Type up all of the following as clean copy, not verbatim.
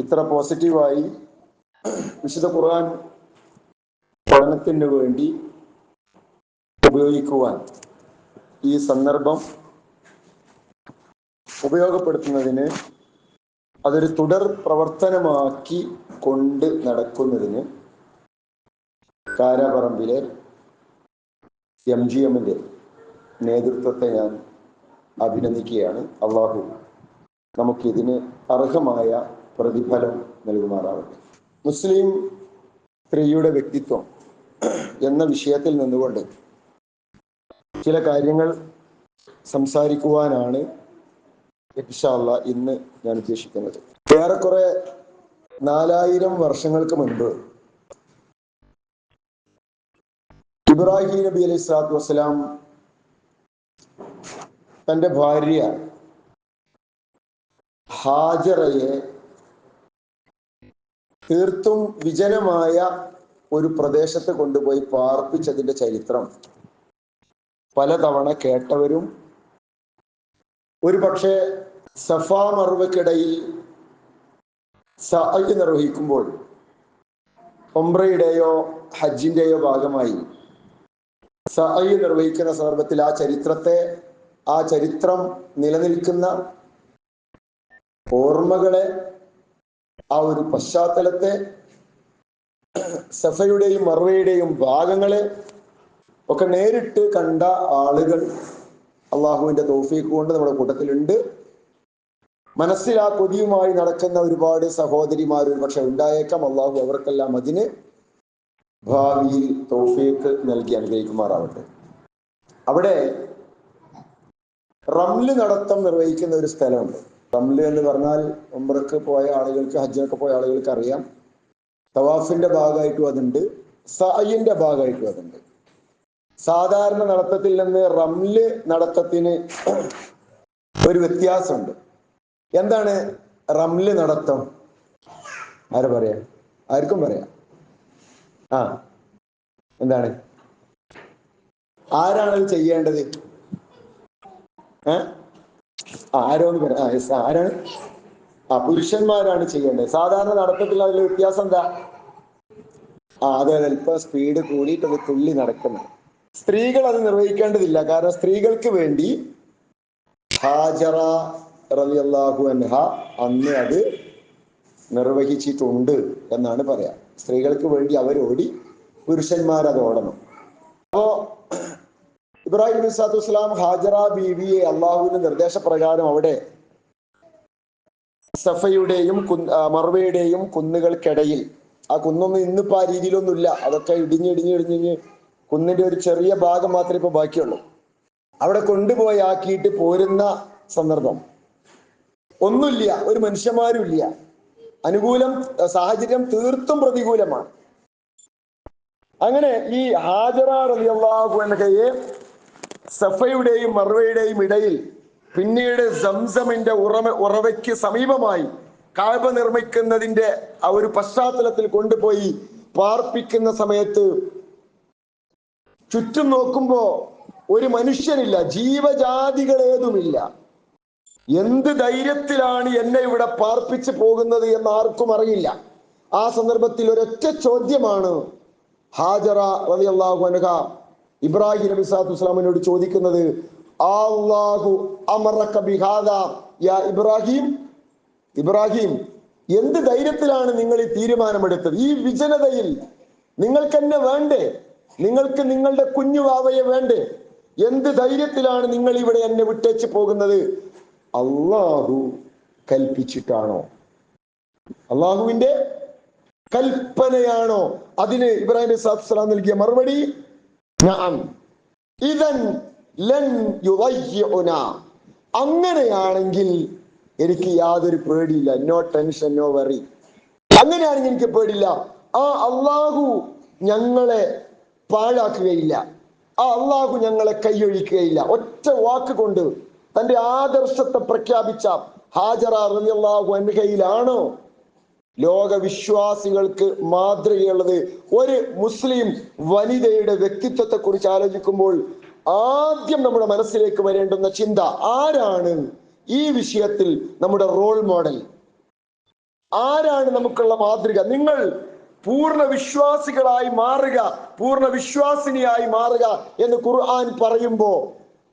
ഇത്ര പോസിറ്റീവായി വിശുദ്ധ ഖുർആൻ പഠനത്തിന് വേണ്ടി ഉപയോഗിക്കുവാൻ ഈ സന്ദർഭം ഉപയോഗപ്പെടുത്തുന്നതിന്, അതൊരു തുടർ പ്രവർത്തനമാക്കി കൊണ്ട് നടക്കുന്നതിന് കാരാപറമ്പിലെ MGMന്റെ നേതൃത്വത്തെ ഞാൻ അഭിനന്ദിക്കുകയാണ്. അള്ളാഹു നമുക്കിതിന് അർഹമായ പ്രതിഫലം നൽകുമാറാവട്ടെ. മുസ്ലിം സ്ത്രീയുടെ വ്യക്തിത്വം എന്ന വിഷയത്തിൽ നിന്നുകൊണ്ട് ചില കാര്യങ്ങൾ സംസാരിക്കുവാനാണ് ഇൻഷാ അല്ലാഹ് ഇന്ന് ഞാൻ ഉദ്ദേശിക്കുന്നത്. ഏറെക്കുറെ 4000 വർഷങ്ങൾക്ക് മുൻപ് ഇബ്രാഹിം നബി അലൈഹി സ്വലാത്തു വസ്സലാം തൻ്റെ ഭാര്യ ഹാജറയെ തീർത്തും വിജനമായ ഒരു പ്രദേശത്ത് കൊണ്ടുപോയി പാർപ്പിച്ചതിന്റെ ചരിത്രം പലതവണ കേട്ടവരും, ഒരു പക്ഷേ സഫാ മർവയ്ക്കിടയിൽ സഅയ് നിർവഹിക്കുമ്പോൾ ഉംറയുടെയോ ഹജ്ജിന്റെയോ ഭാഗമായി സഅയ് നിർവഹിക്കുന്ന സന്ദർഭത്തിൽ ആ ചരിത്രം നിലനിൽക്കുന്ന ഓർമ്മകളെ, ആ ഒരു പശ്ചാത്തലത്തെ, സഫയുടെയും മർവയുടെയും ഭാഗങ്ങളെ ഒക്കെ നേരിട്ട് കണ്ട ആളുകൾ അള്ളാഹുവിന്റെ തൗഫീഖ് കൊണ്ട് നമ്മുടെ കൂട്ടത്തിലുണ്ട്. മനസ്സിൽ ആ കൊതിയുമായി നടക്കുന്ന ഒരുപാട് സഹോദരിമാർ ഒരു പക്ഷെ ഉണ്ടായേക്കാം. അള്ളാഹു അവർക്കെല്ലാം അതിന് ഭാവിയിൽ തൗഫീഖ് നൽകി അനുഗ്രഹിക്കുമാറാവട്ടെ. അവിടെ റംല് നടത്തം നിർവഹിക്കുന്ന ഒരു സ്ഥലമുണ്ട്. റംല് എന്ന് പറഞ്ഞാൽ ഉംറക്ക് പോയ ആളുകൾക്ക്, ഹജ്ജിനൊക്കെ പോയ ആളുകൾക്ക് അറിയാം. തവാഫിന്റെ ഭാഗമായിട്ടും അതുണ്ട്, സഅയിന്റെ ഭാഗമായിട്ടും അതുണ്ട്. സാധാരണ നടത്തത്തിൽ നിന്ന് റംല് നടത്തത്തിന് ഒരു വ്യത്യാസമുണ്ട്. എന്താണ് റംല് നടത്തം? ആരാ പറയാ? ആർക്കും പറയാം. എന്താണ്? ആരാണ് ചെയ്യേണ്ടത്? ആരോന്ന് പറയാം. ആരാണ്? പുരുഷന്മാരാണ് ചെയ്യേണ്ടത്. സാധാരണ നടത്തത്തിൽ അതിൽ വ്യത്യാസം എന്താ? അത് അല്പം സ്പീഡ് കൂടിയിട്ട് തുള്ളി നടക്കുന്നത്. സ്ത്രീകൾ അത് നിർവഹിക്കേണ്ടതില്ല. കാരണം സ്ത്രീകൾക്ക് വേണ്ടി ഹാജറ റളിയല്ലാഹു അൻഹ അന്ന് അത് നിർവഹിച്ചിട്ടുണ്ട് എന്നാണ് പറയാ. സ്ത്രീകൾക്ക് വേണ്ടി അവരോടി, പുരുഷന്മാരത് ഓടണം. അപ്പോ ഇബ്രാഹിം നബി സ്വല്ലല്ലാഹു അലൈഹി വസല്ലം ഹാജറ ബീവിയെ അള്ളാഹുവിന്റെ നിർദ്ദേശപ്രകാരം അവിടെ സഫയുടെയും മർവയുടെയും കുന്നുകൾക്കിടയിൽ, ആ കുന്നൊന്നും ഇന്നിപ്പോ ആ രീതിയിലൊന്നുമില്ല, അതൊക്കെ ഇടിഞ്ഞ് കുന്നിന്റെ ഒരു ചെറിയ ഭാഗം മാത്രമേ ഇപ്പൊ ബാക്കിയുള്ളൂ. അവിടെ കൊണ്ടുപോയി ആക്കിയിട്ട് പോരുന്ന സന്ദർഭം ഒന്നുമില്ല, ഒരു മനുഷ്യന്മാരും ഇല്ല. അനുകൂലം സാഹചര്യം തീർത്തും പ്രതികൂലമാണ്. അങ്ങനെ ഈ ഹാജറ റളിയല്ലാഹു അൻഹയെ സഫയുടെയും മർവയുടെയും ഇടയിൽ, പിന്നീട് സംസമിന്റെ ഉറവയ്ക്ക് സമീപമായി കഅബ നിർമ്മിക്കുന്നതിന്റെ ആ ഒരു പശ്ചാത്തലത്തിൽ കൊണ്ടുപോയി പാർപ്പിക്കുന്ന സമയത്ത് ചുറ്റും നോക്കുമ്പോ ഒരു മനുഷ്യനില്ല, ജീവജാതികളേതുമില്ല. എന്ത് ധൈര്യത്തിലാണ് എന്നെ ഇവിടെ പാർപ്പിച്ച് പോകുന്നത് എന്ന് ആർക്കും അറിയില്ല. ആ സന്ദർഭത്തിൽ ഒരൊറ്റ ചോദ്യമാണ് ഹാജറ റളിയല്ലാഹു അൻഹ ഇബ്രാഹിം നബി സ്വല്ലല്ലാഹു അലൈഹി വസല്ലമയോട് ചോദിക്കുന്നത്. അല്ലാഹു അമറക ബിഹാദാ യാ ഇബ്രാഹിം. ഇബ്രാഹിം, എന്ത് ധൈര്യത്തിലാണ് നിങ്ങൾ ഈ തീരുമാനമെടുത്തത്? ഈ വിജനതയിൽ നിങ്ങൾക്ക് എന്നെ വേണ്ടേ? നിങ്ങൾക്ക് നിങ്ങളുടെ കുഞ്ഞു വാവയെ വേണ്ടേ? എന്ത് ധൈര്യത്തിലാണ് നിങ്ങൾ ഇവിടെ എന്നെ വിട്ടേച്ച് പോകുന്നത്? അള്ളാഹു കൽപ്പിച്ചിട്ടാണോ? അള്ളാഹുവിന്റെ കൽപ്പനയാണോ? അതിന് ഇബ്രാഹിം നബി സ്വല്ലല്ലാഹു അലൈഹി വസല്ലം നൽകിയ മറുപടി നഅം ഇദൻ ലൻ യുദയ്യിഉനാ. അങ്ങനെയാണെങ്കിൽ എനിക്ക് യാതൊരു പേടിയില്ല. No tension, no worry. അങ്ങനെയാണെങ്കിൽ എനിക്ക് പേടിയില്ല. ആ അള്ളാഹു ഞങ്ങളെ പാഴാക്കുകയില്ല, ആ അള്ളാഹു ഞങ്ങളെ കൈയൊഴിക്കുകയില്ല. ഒറ്റ വാക്ക് കൊണ്ട് തന്റെ ആദർശത്തെ പ്രഖ്യാപിച്ച ഹാജറ റളിയല്ലാഹു അൻഹയിലാണോ ലോകവിശ്വാസികൾക്ക് മാതൃകയുള്ളത്? ഒരു മുസ്ലിം വനിതയുടെ വ്യക്തിത്വത്തെ കുറിച്ച് ആലോചിക്കുമ്പോൾ ആദ്യം നമ്മുടെ മനസ്സിലേക്ക് വരേണ്ടുന്ന ചിന്ത, ആരാണ് ഈ വിഷയത്തിൽ നമ്മുടെ റോൾ മോഡൽ? ആരാണ് നമുക്കുള്ള മാതൃക? നിങ്ങൾ പൂർണ്ണ വിശ്വാസികളായി മാറുക, പൂർണ്ണ വിശ്വാസിനിയായി മാറുക എന്ന് ഖുർആൻ പറയുമ്പോ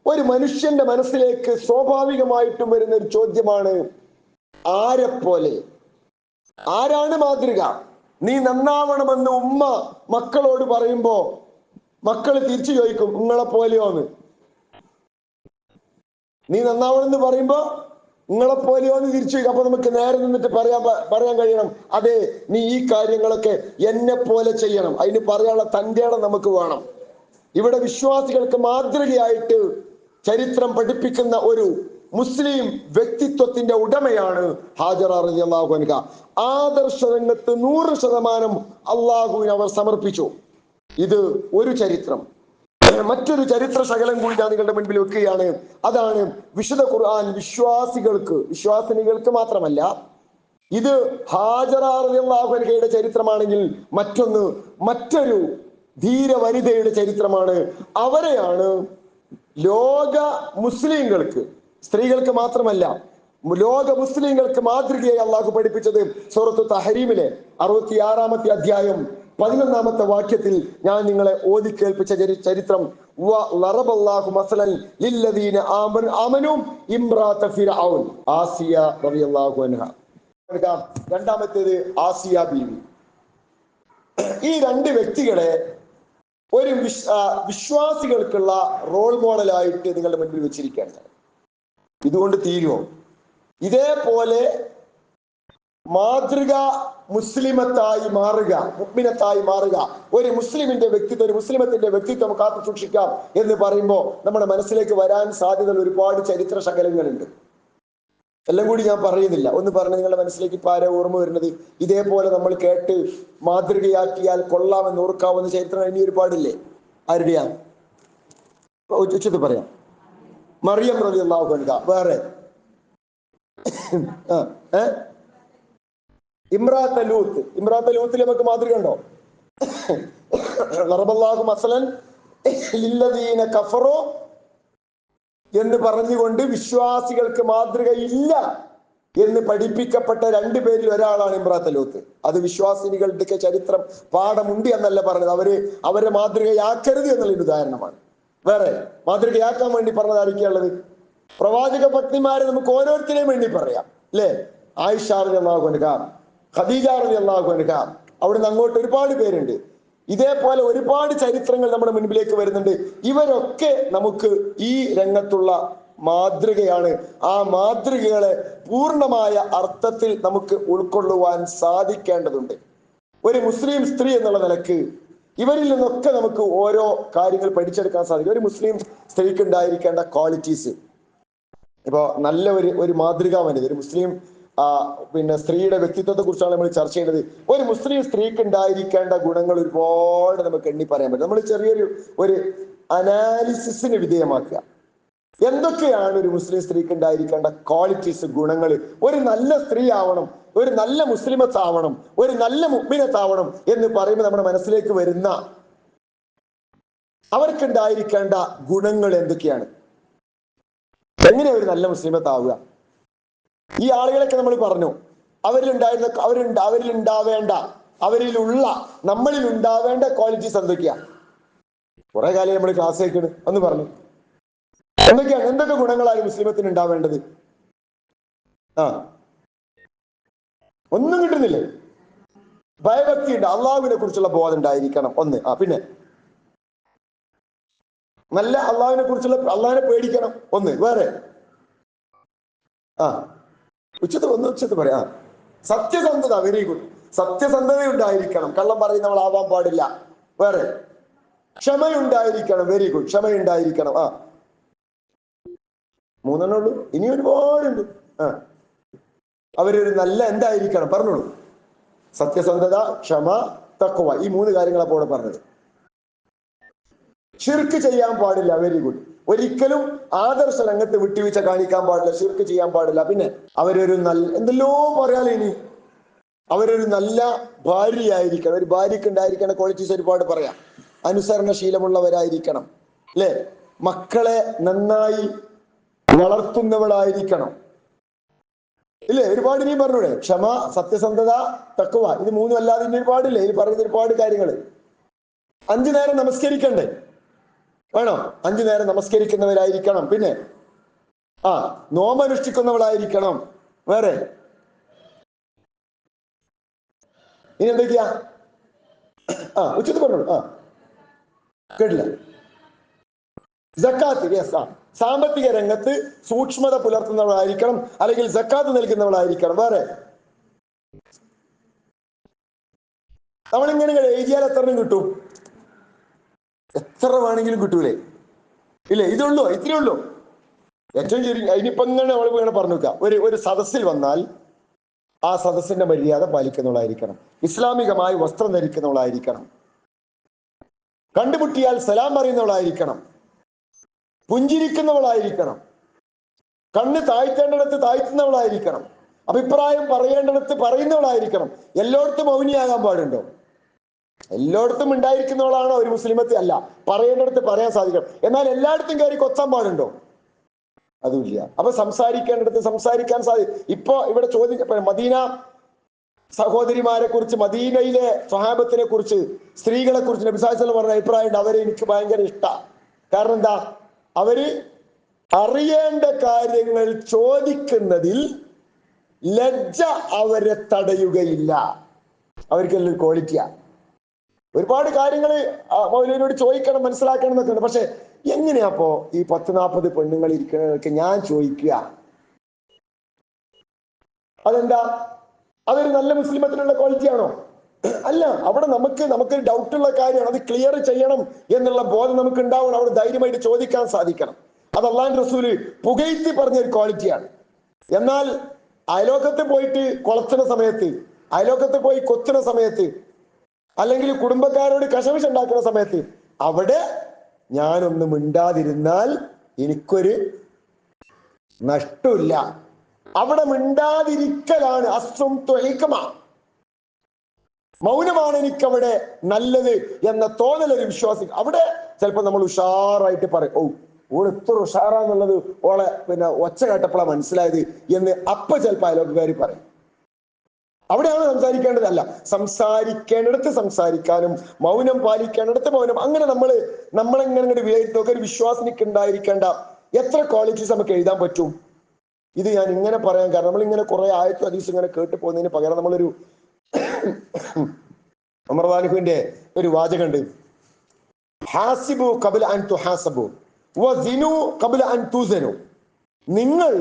ഒരു മനുഷ്യന്റെ മനസ്സിലേക്ക് സ്വാഭാവികമായിട്ടും വരുന്ന ഒരു ചോദ്യമാണ്, ആരെപ്പോലെ? ആരാണ് മാതൃക? നീ നന്നാവണമെന്ന് ഉമ്മ മക്കളോട് പറയുമ്പോ മക്കൾ തിരിച്ചു ചോദിക്കും, നിങ്ങളെ പോലെയോന്ന്. നീ നന്നാവണമെന്ന് പറയുമ്പോ നിങ്ങളെ പോലെയോന്ന് തിരിച്ചു ചോദിക്കും. അപ്പൊ നമുക്ക് നേരെ നിന്നിട്ട് പറയാൻ കഴിയണം, അതെ നീ ഈ കാര്യങ്ങളൊക്കെ എന്നെ പോലെ ചെയ്യണം. അതിന് പറയാനുള്ള തന്റെ ഇടം നമുക്ക് വേണം. ഇവിടെ വിശ്വാസികൾക്ക് മാതൃകയായിട്ട് ചരിത്രം പഠിപ്പിക്കുന്ന ഒരു മുസ്ലിം വ്യക്തിത്വത്തിന്റെ ഉടമയാണ് ഹാജറ റളിയല്ലാഹു അൻഹ. ആദർശ രംഗത്ത് 100% അള്ളാഹുവിന് അവർ സമർപ്പിച്ചു. ഇത് ഒരു ചരിത്രം. മറ്റൊരു ചരിത്ര ശകലം കൂടി ഞാൻ നിങ്ങളുടെ മുൻപിൽ വെക്കുകയാണ്. അതാണ് വിശുദ്ധ ഖുർആൻ വിശ്വാസിനികൾക്ക് മാത്രമല്ല, ഇത് ഹാജറ റളിയല്ലാഹു അൻഹയുടെ ചരിത്രമാണെങ്കിൽ മറ്റൊരു ധീര വനിതയുടെ ചരിത്രമാണ്. അവരെയാണ് ലോക മുസ്ലിങ്ങൾക്ക്, സ്ത്രീകൾക്ക് മാത്രമല്ല ലോക മുസ്ലിങ്ങൾക്ക് മാതൃകയായി അള്ളാഹു പഠിപ്പിച്ചത്. സൂറത്തു തഹരീമിലെ 66-ാമത്തെ അധ്യായം 11-ാമത്തെ വാക്യത്തിൽ ഞാൻ നിങ്ങളെ ഓതി കേൾപ്പിച്ച ചരിത്രം. ആസിയ റളിയല്ലാഹു അൻഹ. രണ്ടാമത്തേത് ആസിയ ബീവി. ഈ രണ്ട് വ്യക്തികളെ ഒരു വിശ്വാസികൾക്കുള്ള റോൾ മോഡലായിട്ട് നിങ്ങളുടെ മുൻപിൽ വെച്ചിരിക്കുകയാണ്. ഇതുകൊണ്ട് തീരുമോ? ഇതേപോലെ മാതൃക മുസ്ലിമത്തായി മാറുക, മുഅ്മിനത്തായി മാറുക, ഒരു മുസ്ലിമിന്റെ വ്യക്തിത്വം, ഒരു മുസ്ലിമത്തിന്റെ വ്യക്തിത്വം കാത്തു സൂക്ഷിക്കാം എന്ന് പറയുമ്പോൾ നമ്മുടെ മനസ്സിലേക്ക് വരാൻ സാധ്യതയുള്ള ഒരുപാട് ചരിത്ര ശകലങ്ങളുണ്ട്. എല്ലാം കൂടി ഞാൻ പറയുന്നില്ല. ഒന്ന് പറഞ്ഞ് നിങ്ങളുടെ മനസ്സിലേക്ക് ഇപ്പൊ ആരോ ഓർമ്മ വരുന്നത്, ഇതേപോലെ നമ്മൾ കേട്ട് മാതൃകയാക്കിയാൽ കൊള്ളാമെന്ന് ഓർക്കാവുന്ന ചരിത്രം ഇനി ഒരുപാടില്ലേ? ആരുടെയാ? ഉച്ചത്ത് പറയാം. മറിയം റളിയല്ലാഹു അൻഹ. വേറെ ഇമ്രാത്ത ലൂത്തിൽ നമുക്ക് മാതൃക ഉണ്ടോ? ളറബല്ലാഹു മസലൻ ലില്ലദീന കഫറു എന്ന് പറഞ്ഞുകൊണ്ട് വിശ്വാസികൾക്ക് മാതൃകയില്ല എന്ന് പഠിപ്പിക്കപ്പെട്ട 2 പേരിൽ ഒരാളാണ് ഇമ്രാത്ത ലൂത്ത്. അത് വിശ്വാസിനികളുടെ ചരിത്രം പാഠമുണ്ട് എന്നല്ല പറഞ്ഞത്, അവരെ മാതൃകയാക്കരുത് എന്നുള്ളൊരു ഉദാഹരണമാണ്. വേറെ മാതൃകയാക്കാൻ വേണ്ടി പറഞ്ഞതായിരിക്കുള്ളത് പ്രവാചക പത്നിമാരെ നമുക്ക് ഓരോരുത്തരെയും വേണ്ടി പറയാം, അല്ലേ? ആയിഷ റളിയല്ലാഹു അൻഹ, ഖദീജ റളിയല്ലാഹു അൻഹ, അവിടുന്ന് അങ്ങോട്ട് ഒരുപാട് പേരുണ്ട്. ഇതേപോലെ ഒരുപാട് ചരിത്രങ്ങൾ നമ്മുടെ മുൻപിലേക്ക് വരുന്നുണ്ട്. ഇവരൊക്കെ നമുക്ക് ഈ രംഗത്തുള്ള മാതൃകയാണ്. ആ മാതൃകകളെ പൂർണ്ണമായ അർത്ഥത്തിൽ നമുക്ക് ഉൾക്കൊള്ളുവാൻ സാധിക്കേണ്ടതുണ്ട്. ഒരു മുസ്ലിം സ്ത്രീ എന്നുള്ള നിലക്ക് ഇവരിൽ നിന്നൊക്കെ നമുക്ക് ഓരോ കാര്യങ്ങൾ പഠിച്ചെടുക്കാൻ സാധിക്കും. ഒരു മുസ്ലിം സ്ത്രീക്ക് ഉണ്ടായിരിക്കേണ്ട ക്വാളിറ്റീസ്, ഇപ്പൊ നല്ല ഒരു മാതൃകാ വനിത, ഒരു മുസ്ലിം സ്ത്രീയുടെ വ്യക്തിത്വത്തെ കുറിച്ചാണ് നമ്മൾ ചർച്ച ചെയ്യുന്നത്. ഒരു മുസ്ലിം സ്ത്രീക്ക് ഉണ്ടായിരിക്കേണ്ട ഗുണങ്ങൾ ഒരുപാട് നമുക്ക് എണ്ണി പറയാൻ പറ്റും. നമ്മൾ ചെറിയൊരു അനാലിസിസിന് വിധേയമാക്കുക. എന്തൊക്കെയാണ് ഒരു മുസ്ലിം സ്ത്രീക്ക് ഉണ്ടായിരിക്കേണ്ട ക്വാളിറ്റീസ്, ഗുണങ്ങൾ? ഒരു നല്ല സ്ത്രീ ആവണം, ഒരു നല്ല മുസ്ലിമത്താവണം, ഒരു നല്ല മുഅ്മിനത്താവണം എന്ന് പറയുമ്പോൾ നമ്മുടെ മനസ്സിലേക്ക് വരുന്ന അവർക്കുണ്ടായിരിക്കേണ്ട ഗുണങ്ങൾ എന്തൊക്കെയാണ്? എങ്ങനെ ഒരു നല്ല മുസ്ലിമത്താവുക? ഈ ആളുകളൊക്കെ നമ്മൾ പറഞ്ഞു, നമ്മളിൽ ഉണ്ടാവേണ്ട ക്വാളിറ്റീസ് എന്തൊക്കെയാ? കുറെ കാലം നമ്മൾ ക്ലാസ് കേൾക്കണ്, ഒന്ന് പറഞ്ഞു. എന്തൊക്കെ ഗുണങ്ങളാണ് മുസ്ലിമത്തിന് ഉണ്ടാവേണ്ടത്? ഒന്നും കിട്ടുന്നില്ലേ? ഭയഭക്തി ഉണ്ട്, അള്ളാഹുവിനെ കുറിച്ചുള്ള ബോധം ഉണ്ടായിരിക്കണം, ഒന്ന്. പിന്നെ നല്ല അള്ളാഹിനെ പേടിക്കണം, ഒന്ന്. വേറെ ഉച്ചത്ത് പറയാ. സത്യസന്ധത, വെരി ഗുഡ്. സത്യസന്ധത ഉണ്ടായിരിക്കണം, കള്ളം പറയുന്ന നമ്മളാവാൻ പാടില്ല. വേറെ ക്ഷമയുണ്ടായിരിക്കണം, വെരി ഗുഡ്, ക്ഷമയുണ്ടായിരിക്കണം. 3 ഉള്ളൂ, ഇനി ഒരുപാടുണ്ട്. അവരൊരു നല്ല എന്തായിരിക്കണം? പറഞ്ഞോളൂ. സത്യസന്ധത, ക്ഷമ, തഖ്വ, ഈ 3 കാര്യങ്ങളാണ് അപ്പോൾ പറഞ്ഞത്. ഷിർക്ക് ചെയ്യാൻ പാടില്ല, വെരി ഗുഡ്. ഒരിക്കലും ആദർശ രംഗത്ത് വിട്ടുവീഴ്ച കാണിക്കാൻ പാടില്ല, ഷിർക്ക് ചെയ്യാൻ പാടില്ല. പിന്നെ അവരൊരു എന്തെല്ലോ പറയാലോ ഇനി. അവരൊരു നല്ല ഭാര്യയായിരിക്കണം. ഒരു ഭാര്യക്ക് ഉണ്ടായിരിക്കുന്ന ക്വാളിറ്റീസ് ഒരുപാട് പറയാം. അനുസരണശീലമുള്ളവരായിരിക്കണം, അല്ലെ? മക്കളെ നന്നായി വളർത്തുന്നവളായിരിക്കണം. ഇല്ലേ? ഒരുപാട് ഇനിയും പറഞ്ഞൂടെ? ക്ഷമ, സത്യസന്ധത, തഖ്വ, ഇത് മൂന്നും അല്ലാതെ ഇനി ഒരുപാടില്ലേ? ഈ പറയുന്ന ഒരുപാട് കാര്യങ്ങൾ. 5 നേരം നമസ്കരിക്കണ്ടേ? വേണോ? 5 നേരം നമസ്കരിക്കുന്നവരായിരിക്കണം. പിന്നെ നോമ്പനുഷ്ഠിക്കുന്നവളായിരിക്കണം. വേറെ ഇനി എന്തൊക്കെയാ? ഉച്ചത്തിൽ പറഞ്ഞോളൂ. കേട്ടില്ല. സക്കാത്ത്. യെസ്. സാമ്പത്തിക രംഗത്ത് സൂക്ഷ്മത പുലർത്തുന്നവളായിരിക്കണം, അല്ലെങ്കിൽ സക്കാത്ത് നൽകുന്നവളായിരിക്കണം. വേറെ നമ്മളിങ്ങനെ എഴുതിയാൽ എത്ര കിട്ടും? എത്ര വേണമെങ്കിലും കിട്ടൂലേ? ഇല്ലേ? ഇതുള്ളൂ, ഇത്രയേ ഉള്ളൂ. ഏറ്റവും ശരി. അതിനിപ്പം ഇങ്ങനെ നമ്മൾ ഇങ്ങനെ പറഞ്ഞു വെക്കാം. ഒരു സദസ്സിൽ വന്നാൽ ആ സദസ്സിന്റെ മര്യാദ പാലിക്കുന്നവളായിരിക്കണം, ഇസ്ലാമികമായി വസ്ത്രം ധരിക്കുന്നവളായിരിക്കണം, കണ്ടുമുട്ടിയാൽ സലാം പറയുന്നവളായിരിക്കണം, പുഞ്ചിരിക്കുന്നവളായിരിക്കണം, കണ്ണ് താഴ്ത്തേണ്ടിടത്ത് താഴ്ത്തുന്നവളായിരിക്കണം, അഭിപ്രായം പറയേണ്ടിടത്ത് പറയുന്നവളായിരിക്കണം. എല്ലായിടത്തും മൗനിയാകാൻ പാടുണ്ടോ? എല്ലായിടത്തും ഉണ്ടായിരിക്കുന്നവളാണോ ഒരു മുസ്ലിമത്ത്? അല്ല. പറയേണ്ടിടത്ത് പറയാൻ സാധിക്കണം. എന്നാൽ എല്ലായിടത്തും കയറി കൊച്ചാൻ പാടുണ്ടോ? അതുമില്ല. അപ്പൊ സംസാരിക്കേണ്ടിടത്ത് സംസാരിക്കാൻ സാധിക്കും. ഇപ്പൊ ഇവിടെ മദീന സഹോദരിമാരെ കുറിച്ച്, മദീനയിലെ സ്വഹാബത്തിനെ കുറിച്ച്, സ്ത്രീകളെ കുറിച്ച് നബി സല്ലല്ലാഹു അലൈഹി വസല്ലം പറഞ്ഞ അഭിപ്രായം, അവരെ എനിക്ക് ഭയങ്കര ഇഷ്ടമാണ്. കാരണം എന്താ? അവര് അറിയേണ്ട കാര്യങ്ങൾ ചോദിക്കുന്നതിൽ ലജ്ജ അവരെ തടയുകയില്ല. അവർക്കെല്ലാം ക്വാളിറ്റിയാ. ഒരുപാട് കാര്യങ്ങൾ മൗലവിനോട് ചോദിക്കണം, മനസ്സിലാക്കണം എന്നൊക്കെ ഉണ്ട്. പക്ഷെ എങ്ങനെയാപ്പോ ഈ 10-40 പെണ്ണുങ്ങൾ ഇരിക്കുന്നതൊക്കെ ഞാൻ ചോദിക്കുക? അതെന്താ? അതൊരു നല്ല മുസ്ലിമത്തിനുള്ള ക്വാളിറ്റി ആണോ? അല്ല. അവിടെ നമുക്ക് ഡൗട്ടുള്ള കാര്യമാണ്, അത് ക്ലിയർ ചെയ്യണം എന്നുള്ള ബോധം നമുക്ക് ഉണ്ടാവണം. അവിടെ ധൈര്യമായിട്ട് ചോദിക്കാൻ സാധിക്കണം. അത് അള്ളാഹുവിന്റെ റസൂല് പുകഴ്ത്തി പറഞ്ഞൊരു ക്വാളിറ്റിയാണ്. എന്നാൽ അയലോക്കത്ത് പോയിട്ട് കൊളത്തുന്ന സമയത്ത്, അയലോക്കത്ത് പോയി കൊത്തുന്ന സമയത്ത്, അല്ലെങ്കിൽ കുടുംബക്കാരോട് കശവിശ ഉണ്ടാക്കുന്ന സമയത്ത്, അവിടെ ഞാനൊന്ന് മിണ്ടാതിരുന്നാൽ എനിക്കൊരു നഷ്ടമില്ല. അവിടെ മിണ്ടാതിരിക്കലാണ് മൗനമാണ് എനിക്കവിടെ നല്ലത് എന്ന തോന്നലൊരു വിശ്വാസി. അവിടെ ചിലപ്പോൾ നമ്മൾ ഉഷാറായിട്ട് പറയും, ഓൾ എത്ര ഉഷാറാന്നുള്ളത് ഓളെ ഒച്ച കേട്ടപ്പോഴാണ് മനസ്സിലായത് എന്ന് അപ്പൊ ചിലപ്പോൾ അയലോക്കാർ പറയും. അവിടെയാണ് സംസാരിക്കേണ്ടതല്ല. സംസാരിക്കേണ്ടിടത്ത് സംസാരിക്കാനും മൗനം പാലിക്കേണ്ടിടത്ത് മൗനം. അങ്ങനെ നമ്മളെങ്ങനെ വിലയിരുത്തുക? ഒരു വിശ്വാസിനിക്ക് ഉണ്ടായിരിക്കേണ്ട എത്ര ക്വാളിറ്റീസ് നമുക്ക് എഴുതാൻ പറ്റും? ഇത് ഞാൻ ഇങ്ങനെ പറയാൻ കാരണം, നമ്മളിങ്ങനെ കുറെ ആയത്തും ഹദീസും ഇങ്ങനെ കേട്ട് പോകുന്നതിന് പകരം നമ്മളൊരു ഉമർ ഖാലിഫിന്റെ ഒരു വാചകമുണ്ട്, ഹാസിബു ഖബ്ല അൻ തുഹാസബു വസിനു ഖബ്ല അൻ തുസനു. നിങ്ങൾ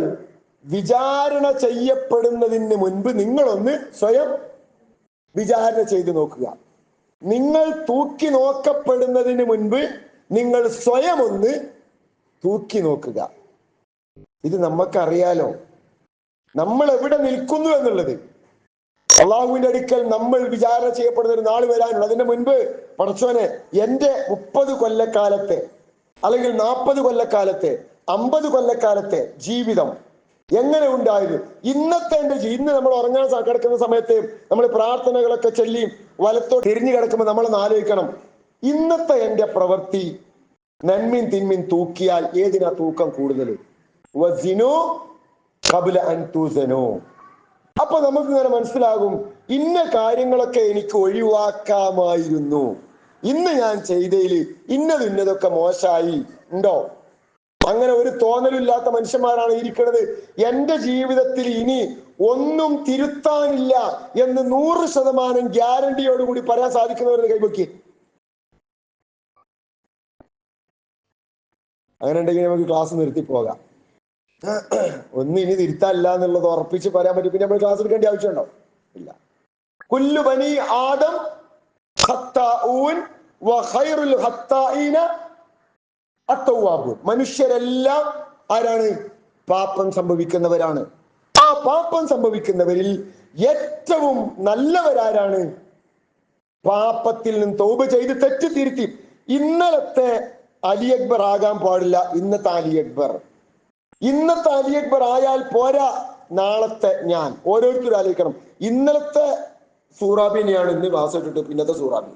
വിചാരണ ചെയ്യപ്പെടുന്നതിന് മുൻപ് നിങ്ങളൊന്ന് സ്വയം വിചാരണ ചെയ്ത് നോക്കുക. നിങ്ങൾ തൂക്കി നോക്കപ്പെടുന്നതിന് മുൻപ് നിങ്ങൾ സ്വയം ഒന്ന് തൂക്കി നോക്കുക. ഇത് നമുക്കറിയാലോ, നമ്മൾ എവിടെ നിൽക്കുന്നു എന്നുള്ളത്. അള്ളാഹുവിന്റെ അടുക്കൽ നമ്മൾ വിചാരണ ചെയ്യപ്പെടുന്ന ഒരു നാൾ വരാനുള്ള. അതിന്റെ മുൻപ് പടച്ചോനെ, എന്റെ 30 കൊല്ലക്കാലത്തെ, അല്ലെങ്കിൽ 40 കൊല്ലക്കാലത്തെ, 50 കൊല്ലക്കാലത്തെ ജീവിതം എങ്ങനെ ഉണ്ടായിരുന്നു? ഇന്നത്തെ എന്റെ ഇന്ന് നമ്മൾ ഉറങ്ങാൻ കിടക്കുന്ന സമയത്ത് നമ്മൾ പ്രാർത്ഥനകളൊക്കെ ചൊല്ലി വലത്തോട്ട് തിരിഞ്ഞു കിടക്കുമ്പോൾ നമ്മളൊന്ന് ആലോചിക്കണം, ഇന്നത്തെ എന്റെ പ്രവൃത്തി നന്മയും തിന്മയും തൂക്കിയാൽ ഏതിനാ തൂക്കം കൂടുതൽ? വസിനു ഖബ്ല അൻ തുസനു. അപ്പൊ നമുക്ക് ഇങ്ങനെ മനസ്സിലാകും, ഇന്ന കാര്യങ്ങളൊക്കെ എനിക്ക് ഒഴിവാക്കാമായിരുന്നു, ഇന്ന് ഞാൻ ചെയ്തതിൽ ഇന്നതൊക്കെ മോശമായി ഉണ്ടോ? അങ്ങനെ ഒരു തോന്നലില്ലാത്ത മനുഷ്യന്മാരാണ് ഇരിക്കുന്നത്. എന്റെ ജീവിതത്തിൽ ഇനി ഒന്നും തിരുത്താനില്ല എന്ന് 100% ഗ്യാരണ്ടിയോടുകൂടി പറയാൻ സാധിക്കുന്നവരുടെ കൈവക്കി. അങ്ങനെ ഉണ്ടെങ്കിൽ നമുക്ക് ക്ലാസ് നിർത്തി പോകാം. ഒന്നും ഇനി തിരുത്താനില്ല എന്നുള്ളത് ഉറപ്പിച്ച് പറയാൻ പറ്റും. പിന്നെ നമ്മൾ ക്ലാസ് എടുക്കേണ്ട ആവശ്യമുണ്ടോ? ഇല്ല. കുല്ലു ബനി ആദം ഖത്താഊൻ വ ഖൈറുൽ ഖത്താഈന അത്തൗവാബൂൻ. മനുഷ്യരെല്ലാം ആരാണ്? പാപം സംഭവിക്കുന്നവരാണ്. ആ പാപം സംഭവിക്കുന്നവരിൽ ഏറ്റവും നല്ലവരാരാണ്? പാപത്തിൽ നിന്ന് തൗബ ചെയ്ത് തെറ്റ് തിരുത്തി. ഇന്നലത്തെ അലി അക്ബർ ആകാൻ പാടില്ല ഇന്നത്തെ അലി അക്ബർ. ഇന്നത്തെ അലി അക്ബർ ആയാൽ പോരാ നാളത്തെ ഞാൻ. ഓരോരുത്തരും ആലോചിക്കണം, ഇന്നലത്തെ സൂറാബിനെയാണ് ഇന്ന് ക്ലാസ് ഇട്ടിട്ട് പിന്നത്തെ സൂറാബി.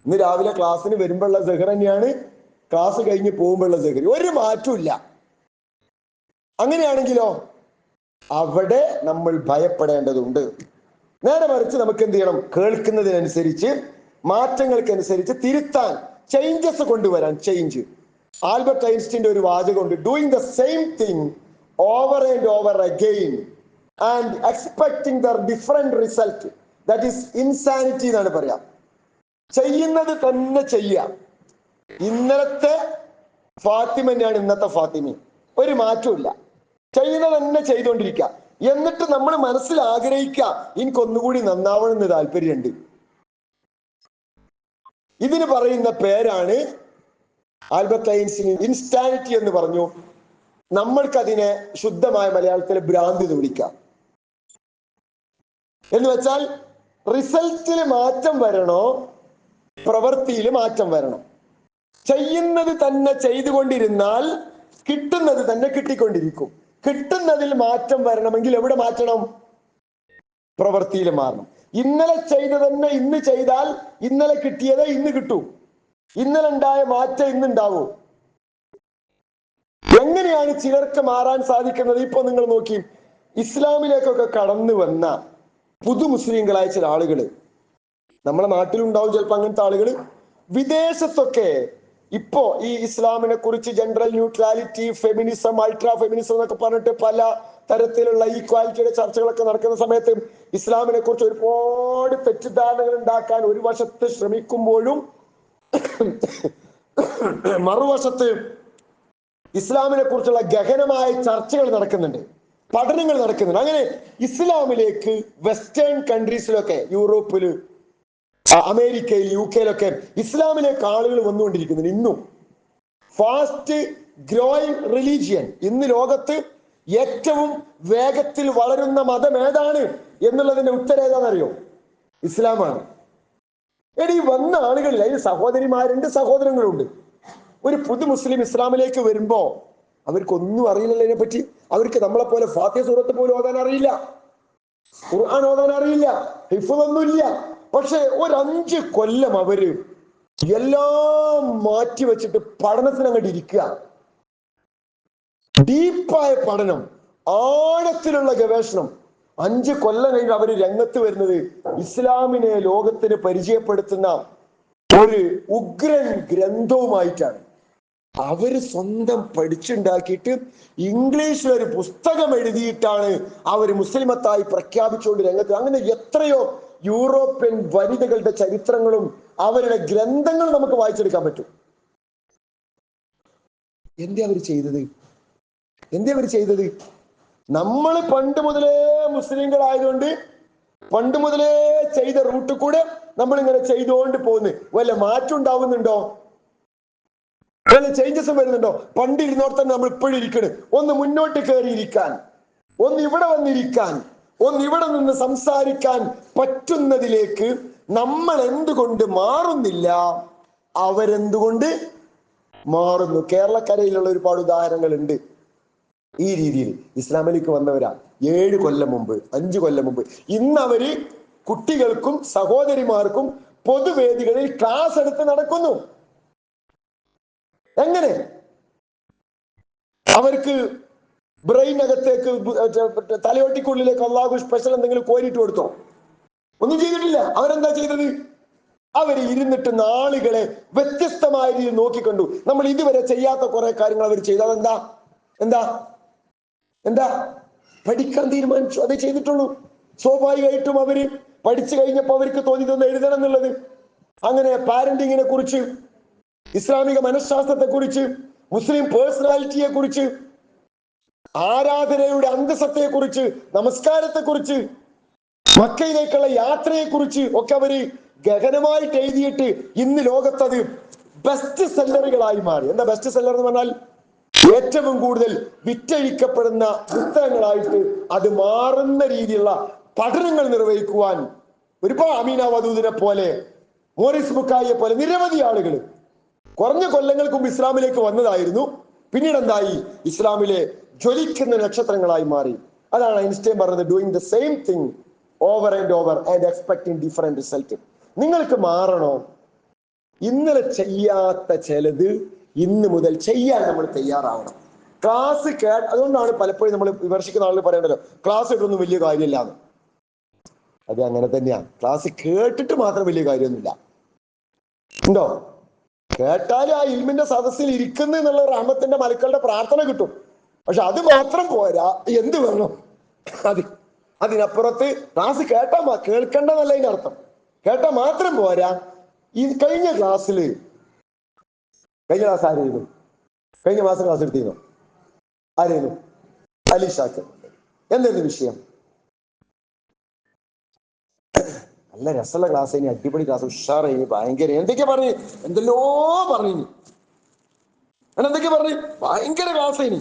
ഇന്ന് രാവിലെ ക്ലാസ്സിന് വരുമ്പോഴുള്ള സെഹർ തന്നെയാണ് ക്ലാസ് കഴിഞ്ഞ് പോകുമ്പോഴുള്ള സെഹർ. ഒരു മാറ്റവും ഇല്ല. അങ്ങനെയാണെങ്കിലോ അവിടെ നമ്മൾ ഭയപ്പെടേണ്ടതുണ്ട്. നേരെ മറിച്ച് നമുക്ക് എന്ത് ചെയ്യണം? കേൾക്കുന്നതിനനുസരിച്ച്, മാറ്റങ്ങൾക്കനുസരിച്ച് തിരുത്താൻ, ചേഞ്ചസ് കൊണ്ടുവരാൻ. ചേഞ്ച്. ആൽബർട്ട് ഐൻസ്റ്റീന്റെ ഒരു വാചകമുണ്ട്: doing the same thing over and over again and expecting the different result, that is insanity എന്നാണ് പറയാം. ചെയ്യുന്നത് തന്നെ ചെയ്യാം. ഇന്നലത്തെ ഫാത്തിമ തന്നെയാണ് ഇന്നത്തെ ഫാത്തിമ, ഒരു മാറ്റമില്ല. ചെയ്യുന്നത് തന്നെ ചെയ്തുകൊണ്ടിരിക്കുക. എന്നിട്ട് നമ്മൾ മനസ്സിൽ ആഗ്രഹിക്കുക എനിക്കൊന്നുകൂടി നന്നാവണമെന്ന് താല്പര്യമുണ്ട്. ഇതിന് പറയുന്ന പേരാണ്, ആൽബർട്ട് ഐൻസ്റ്റീൻ ഇൻസ്റ്റാനിറ്റി എന്ന് പറഞ്ഞു. നമ്മൾക്കതിനെ ശുദ്ധമായ മലയാളത്തിൽ ഭ്രാന്തി എന്ന് വിളിക്കാം. എന്ന് വെച്ചാൽ റിസൾട്ടിൽ മാറ്റം വരണോ, പ്രവൃത്തിയിൽ മാറ്റം വരണം. ചെയ്യുന്നത് തന്നെ ചെയ്തുകൊണ്ടിരുന്നാൽ കിട്ടുന്നത് തന്നെ കിട്ടിക്കൊണ്ടിരിക്കും. കിട്ടുന്നതിൽ മാറ്റം വരണമെങ്കിൽ എവിടെ മാറ്റണം? പ്രവൃത്തിയിൽ മാറണം. ഇന്നലെ ചെയ്ത് തന്നെ ഇന്ന് ചെയ്താൽ ഇന്നലെ കിട്ടിയത് ഇന്ന് കിട്ടൂ. ഇന്നലെ ഉണ്ടായ മാറ്റം ഇന്നുണ്ടാവൂ. എങ്ങനെയാണ് ചിലർക്ക് മാറാൻ സാധിക്കുന്നത്? ഇപ്പൊ നിങ്ങൾ നോക്കി, ഇസ്ലാമിലേക്കൊക്കെ കടന്നു വന്ന പുതു മുസ്ലിങ്ങളായ ചില ആളുകള് നമ്മളെ നാട്ടിലുണ്ടാവും ചിലപ്പോ അങ്ങനത്തെ ആളുകൾ. വിദേശത്തൊക്കെ ഇപ്പോ ഈ ഇസ്ലാമിനെ കുറിച്ച് general neutrality, feminism, ultra feminism എന്നൊക്കെ പറഞ്ഞിട്ട് പല തരത്തിലുള്ള ഈക്വാലിറ്റിയുടെ ചർച്ചകളൊക്കെ നടക്കുന്ന സമയത്ത് ഇസ്ലാമിനെ കുറിച്ച് ഒരുപാട് തെറ്റിദ്ധാരണകൾ ഉണ്ടാക്കാൻ ഒരു വശത്ത് ശ്രമിക്കുമ്പോഴും മറുവശത്ത് ഇസ്ലാമിനെ കുറിച്ചുള്ള ഗഹനമായ ചർച്ചകൾ നടക്കുന്നുണ്ട്, പഠനങ്ങൾ നടക്കുന്നുണ്ട്. അങ്ങനെ ഇസ്ലാമിലേക്ക് വെസ്റ്റേൺ കൺട്രീസിലൊക്കെ, യൂറോപ്പില്, അമേരിക്കയിൽ, UK-ലൊക്കെ ഇസ്ലാമിലേക്ക് ആളുകൾ വന്നുകൊണ്ടിരിക്കുന്നുണ്ട്. ഇന്നും ഫാസ്റ്റ് ഗ്രോയിങ് റിലീജിയൻ. ഇന്ന് ലോകത്ത് ഏറ്റവും വേഗത്തിൽ വളരുന്ന മതം ഏതാണ് എന്നുള്ളതിന്റെ ഉത്തരം ഏതാണെന്നറിയോ? ഇസ്ലാമാണ്. എടി വന്ന ആളുകളിൽ അതിന് സഹോദരിമാരുണ്ട്, സഹോദരങ്ങളുണ്ട്. ഒരു പുതു മുസ്ലിം ഇസ്ലാമിലേക്ക് വരുമ്പോ അവർക്കൊന്നും അറിയില്ലല്ലോ ഇതിനെ പറ്റി. അവർക്ക് നമ്മളെ പോലെ ഫാത്തിഹ സൂറത്ത് പോലും ഓതാൻ അറിയില്ല, ഖുർആൻ ഓതാൻ അറിയില്ല, ഹിഫ്ളൊന്നുമില്ല. പക്ഷെ ഒരു 5 കൊല്ലം അവര് എല്ലാം മാറ്റി വെച്ചിട്ട് പഠനത്തിന് അങ്ങോട്ട് ഇരിക്കുക. ഡീപ്പായ പഠനം, ആഴത്തിലുള്ള ഗവേഷണം. 5 കൊല്ലം കഴിഞ്ഞ് അവര് രംഗത്ത് വരുന്നത് ഇസ്ലാമിനെ ലോകത്തിന് പരിചയപ്പെടുത്തുന്ന ഒരു ഉഗ്രൻ ഗ്രന്ഥവുമായിട്ടാണ്. അവര് സ്വന്തം പഠിച്ചുണ്ടാക്കിയിട്ട് ഇംഗ്ലീഷിലൊരു പുസ്തകം എഴുതിയിട്ടാണ് അവര് മുസ്ലിമത്തായി പ്രഖ്യാപിച്ചുകൊണ്ട് രംഗത്ത്. അങ്ങനെ എത്രയോ യൂറോപ്യൻ വനിതകളുടെ ചരിത്രങ്ങളും അവരുടെ ഗ്രന്ഥങ്ങളും നമുക്ക് വായിച്ചെടുക്കാൻ പറ്റും. എന്തേ അവര് ചെയ്തത്? നമ്മൾ പണ്ട് മുതലേ മുസ്ലിങ്ങളായതുകൊണ്ട് പണ്ട് മുതലേ ചെയ്ത റൂട്ട് കൂടെ നമ്മൾ ഇങ്ങനെ ചെയ്തുകൊണ്ട് പോകുന്നു. വല്ല മാറ്റം ഉണ്ടാവുന്നുണ്ടോ? വല്ല ചേഞ്ചസും വരുന്നുണ്ടോ? പണ്ട് ഇരുന്നോട് തന്നെ നമ്മൾ ഇപ്പോഴും ഇരിക്കണ്. ഒന്ന് മുന്നോട്ട് കയറിയിരിക്കാൻ, ഒന്ന് ഇവിടെ വന്നിരിക്കാൻ, ഒന്ന് ഇവിടെ നിന്ന് സംസാരിക്കാൻ പറ്റുന്നതിലേക്ക് നമ്മൾ എന്തുകൊണ്ട് മാറുന്നില്ല? അവരെന്തുകൊണ്ട് മാറുന്നു? കേരളക്കരയിലുള്ള ഒരുപാട് ഉദാഹരണങ്ങൾ ഉണ്ട്. ഈ രീതിയിൽ ഇസ്ലാമിലേക്ക് വന്നവരാ 7 കൊല്ലം മുമ്പ്, 5 കൊല്ലം മുമ്പ്. ഇന്ന് അവര് കുട്ടികൾക്കും സഹോദരിമാർക്കും പൊതുവേദികളിൽ ക്ലാസ് എടുത്ത് നടക്കുന്നു. എങ്ങനെ? അവർക്ക് ബ്രെയിനകത്തേക്ക്, തലയോട്ടിക്കുള്ളിലേക്ക് അള്ളാഹു സ്പെഷ്യൽ എന്തെങ്കിലും കോരിട്ട് കൊടുത്തോ? ഒന്നും ചെയ്തിട്ടില്ല. അവരെന്താ ചെയ്തത്? അവർ ഇരുന്നിട്ട് നാളുകളെ വ്യത്യസ്തമായ രീതിയിൽ നോക്കിക്കണ്ടു. നമ്മൾ ഇതുവരെ ചെയ്യാത്ത കുറെ കാര്യങ്ങൾ അവർ ചെയ്തു. അതെന്താ? എന്താ എന്താ പഠിക്കാൻ തീരുമാനിച്ചു, അതേ ചെയ്തിട്ടുള്ളൂ. സ്വാഭാവികമായിട്ടും അവര് പഠിച്ചു കഴിഞ്ഞപ്പോ അവർക്ക് തോന്നിയതൊന്ന് എഴുതണം എന്നുള്ളത്. അങ്ങനെ പാരന്റിങ്ങിനെ കുറിച്ച്, ഇസ്ലാമിക മനഃശാസ്ത്രത്തെ കുറിച്ച്, മുസ്ലിം പേഴ്സണാലിറ്റിയെ കുറിച്ച്, ആരാധനയുടെ അന്തസ്സത്തെ കുറിച്ച്, നമസ്കാരത്തെ കുറിച്ച്, മക്കയിലേക്കുള്ള യാത്രയെ കുറിച്ച് ഒക്കെ അവര് ഗഹനമായിട്ട് എഴുതിയിട്ട് ഇന്ന് ലോകത്തത് ബെസ്റ്റ് സെല്ലറുകളായി മാറി. എന്താ ബെസ്റ്റ് സെല്ലർ എന്ന് പറഞ്ഞാൽ? ഏറ്റവും കൂടുതൽ വിറ്റഴിക്കപ്പെടുന്ന പുസ്തകങ്ങളായിട്ട് അത് മാറുന്ന രീതിയിലുള്ള പഠനങ്ങൾ നിർവഹിക്കുവാൻ ഒരുപാട് അമീന വദൂദിനെ പോലെ, മോറിസ് ബുക്കായിയെ പോലെ നിരവധി ആളുകൾ കുറഞ്ഞ കൊല്ലങ്ങൾക്ക് മുമ്പ് ഇസ്ലാമിലേക്ക് വന്നതായിരുന്നു. പിന്നീട് എന്തായി? ഇസ്ലാമിലെ ജ്വലിക്കുന്ന നക്ഷത്രങ്ങളായി മാറി. അതാണ് ഐൻസ്റ്റൈൻ പറഞ്ഞത്, doing the same thing over and over and expecting different result. നിങ്ങൾക്ക് മാറണോ? ഇന്നലെ ചെയ്യാത്ത ചിലത് ഇന്ന് മുതൽ ചെയ്യാൻ നമ്മൾ തയ്യാറാവണം. ക്ലാസ് അതുകൊണ്ടാണ് പലപ്പോഴും നമ്മൾ വിമർശിക്കുന്ന ആളുകൾ പറയണ്ടല്ലോ ക്ലാസ് ഇട്ടൊന്നും വലിയ കാര്യമില്ലാന്ന്. അത് അങ്ങനെ തന്നെയാണ്. ക്ലാസ് കേട്ടിട്ട് മാത്രം വലിയ കാര്യമൊന്നുമില്ല. ഉണ്ടോ? കേട്ടാലും ആ ഇൽമിന്റെ സദസ്സിൽ ഇരിക്കുന്നു എന്നുള്ള റഹ്മത്തിന്റെ മലക്കളുടെ പ്രാർത്ഥന കിട്ടും. പക്ഷെ അത് മാത്രം പോരാ, എന്ത് വേണം? അതിനപ്പുറത്ത് ക്ലാസ് കേൾക്കണ്ടെന്നല്ല അതിന്റെ അർത്ഥം. കേട്ടാ മാത്രം പോരാ. കഴിഞ്ഞ ക്ലാസ് ആരായിരുന്നു? കഴിഞ്ഞ മാസം ക്ലാസ് എടുത്തിരുന്നു ആരായിരുന്നു? അലിഷാക്ക്. എന്തായിരുന്നു വിഷയം? നല്ല രസമുള്ള ക്ലാസ് കഴിഞ്ഞ്, അടിപൊളി ക്ലാസ്, ഉഷാറായി, ഭയങ്കര എന്തൊക്കെയാ പറഞ്ഞു, എന്തെല്ലോ പറഞ്ഞു. എന്തൊക്കെ പറഞ്ഞു? ഭയങ്കര ക്ലാസ് കഴിഞ്ഞു,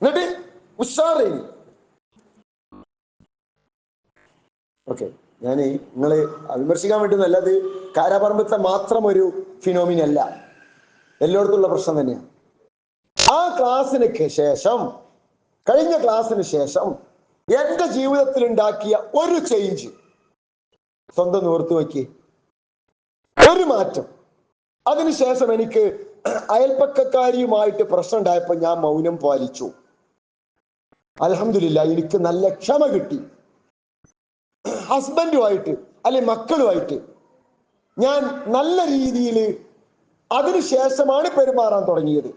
എന്നിട്ട് ഉഷാറായി. ഓക്കെ, ഞാൻ നിങ്ങള് വിമർശിക്കാൻ വേണ്ടുന്നല്ല, അത് കാരാപറമ്പത്തെ മാത്രം ഒരു ഫിനോമിനല്ല, എല്ലായിടത്തുള്ള പ്രശ്നം തന്നെയാണ്. ആ ക്ലാസ്സിന് ശേഷം, കഴിഞ്ഞ ക്ലാസ്സിന് ശേഷം എന്റെ ജീവിതത്തിൽ ഉണ്ടാക്കിയ ഒരു ചേഞ്ച് സ്വന്തം ഓർത്തു നോക്കി, ഒരു മാറ്റം. അതിനുശേഷം എനിക്ക് അയൽപ്പക്കക്കാരിയുമായിട്ട് പ്രശ്നം ഉണ്ടായപ്പോൾ ഞാൻ മൗനം പാലിച്ചു. അൽഹംദുലില്ലാ, എനിക്ക് നല്ല ക്ഷമ കിട്ടി. ഹസ്ബൻഡുമായിട്ട് അല്ലെ മക്കളുമായിട്ട് ഞാൻ നല്ല രീതിയിൽ അതിനുശേഷമാണ് പെരുമാറാൻ തുടങ്ങിയത്.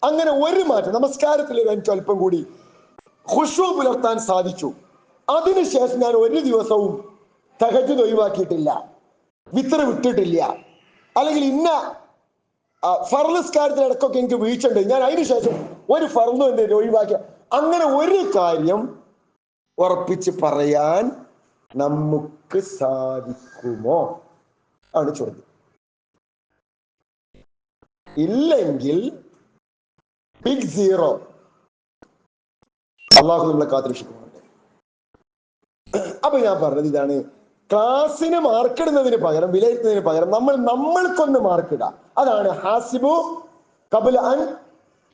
അങ്ങനെ ഒരു മാറ്റം, നമസ്കാരത്തിൽ എനിക്ക് അല്പം കൂടി ഖുശൂ പുലർത്താൻ സാധിച്ചു. അതിനുശേഷം ഞാൻ ഒരു ദിവസവും തഹജ്ജുദ് ഒഴിവാക്കിയിട്ടില്ല, വിത്ർ വിട്ടിട്ടില്ല, അല്ലെങ്കിൽ ഇന്ന ഫർനിസ്കാരത്തിൽ ഇടക്കൊക്കെ എനിക്ക് വീഴ്ചയുണ്ട്, ഞാൻ അതിനുശേഷം ഒരു ഫർദും എന്തെങ്കിലും ഒഴിവാക്കിയ, അങ്ങനെ ഒരു കാര്യം ഉറപ്പിച്ച് പറയാൻ നമുക്ക് സാധിക്കുമോ ആണ് ചോദ്യം. ഇല്ലെങ്കിൽ ബിഗ് സീറോ. അള്ളാഹു നമ്മളെ കാത്തിരക്ഷിക്കുന്നുണ്ട്. അപ്പൊ ഞാൻ പറഞ്ഞത് ഇതാണ്, ക്ലാസ്സിന് മാർക്കിടുന്നതിന് പകരം, വിലയിരുത്തുന്നതിന് പകരം നമ്മൾക്കൊന്ന് മാർക്കിടാം. അതാണ് ഹാസിബു ഖബ്ല അൻ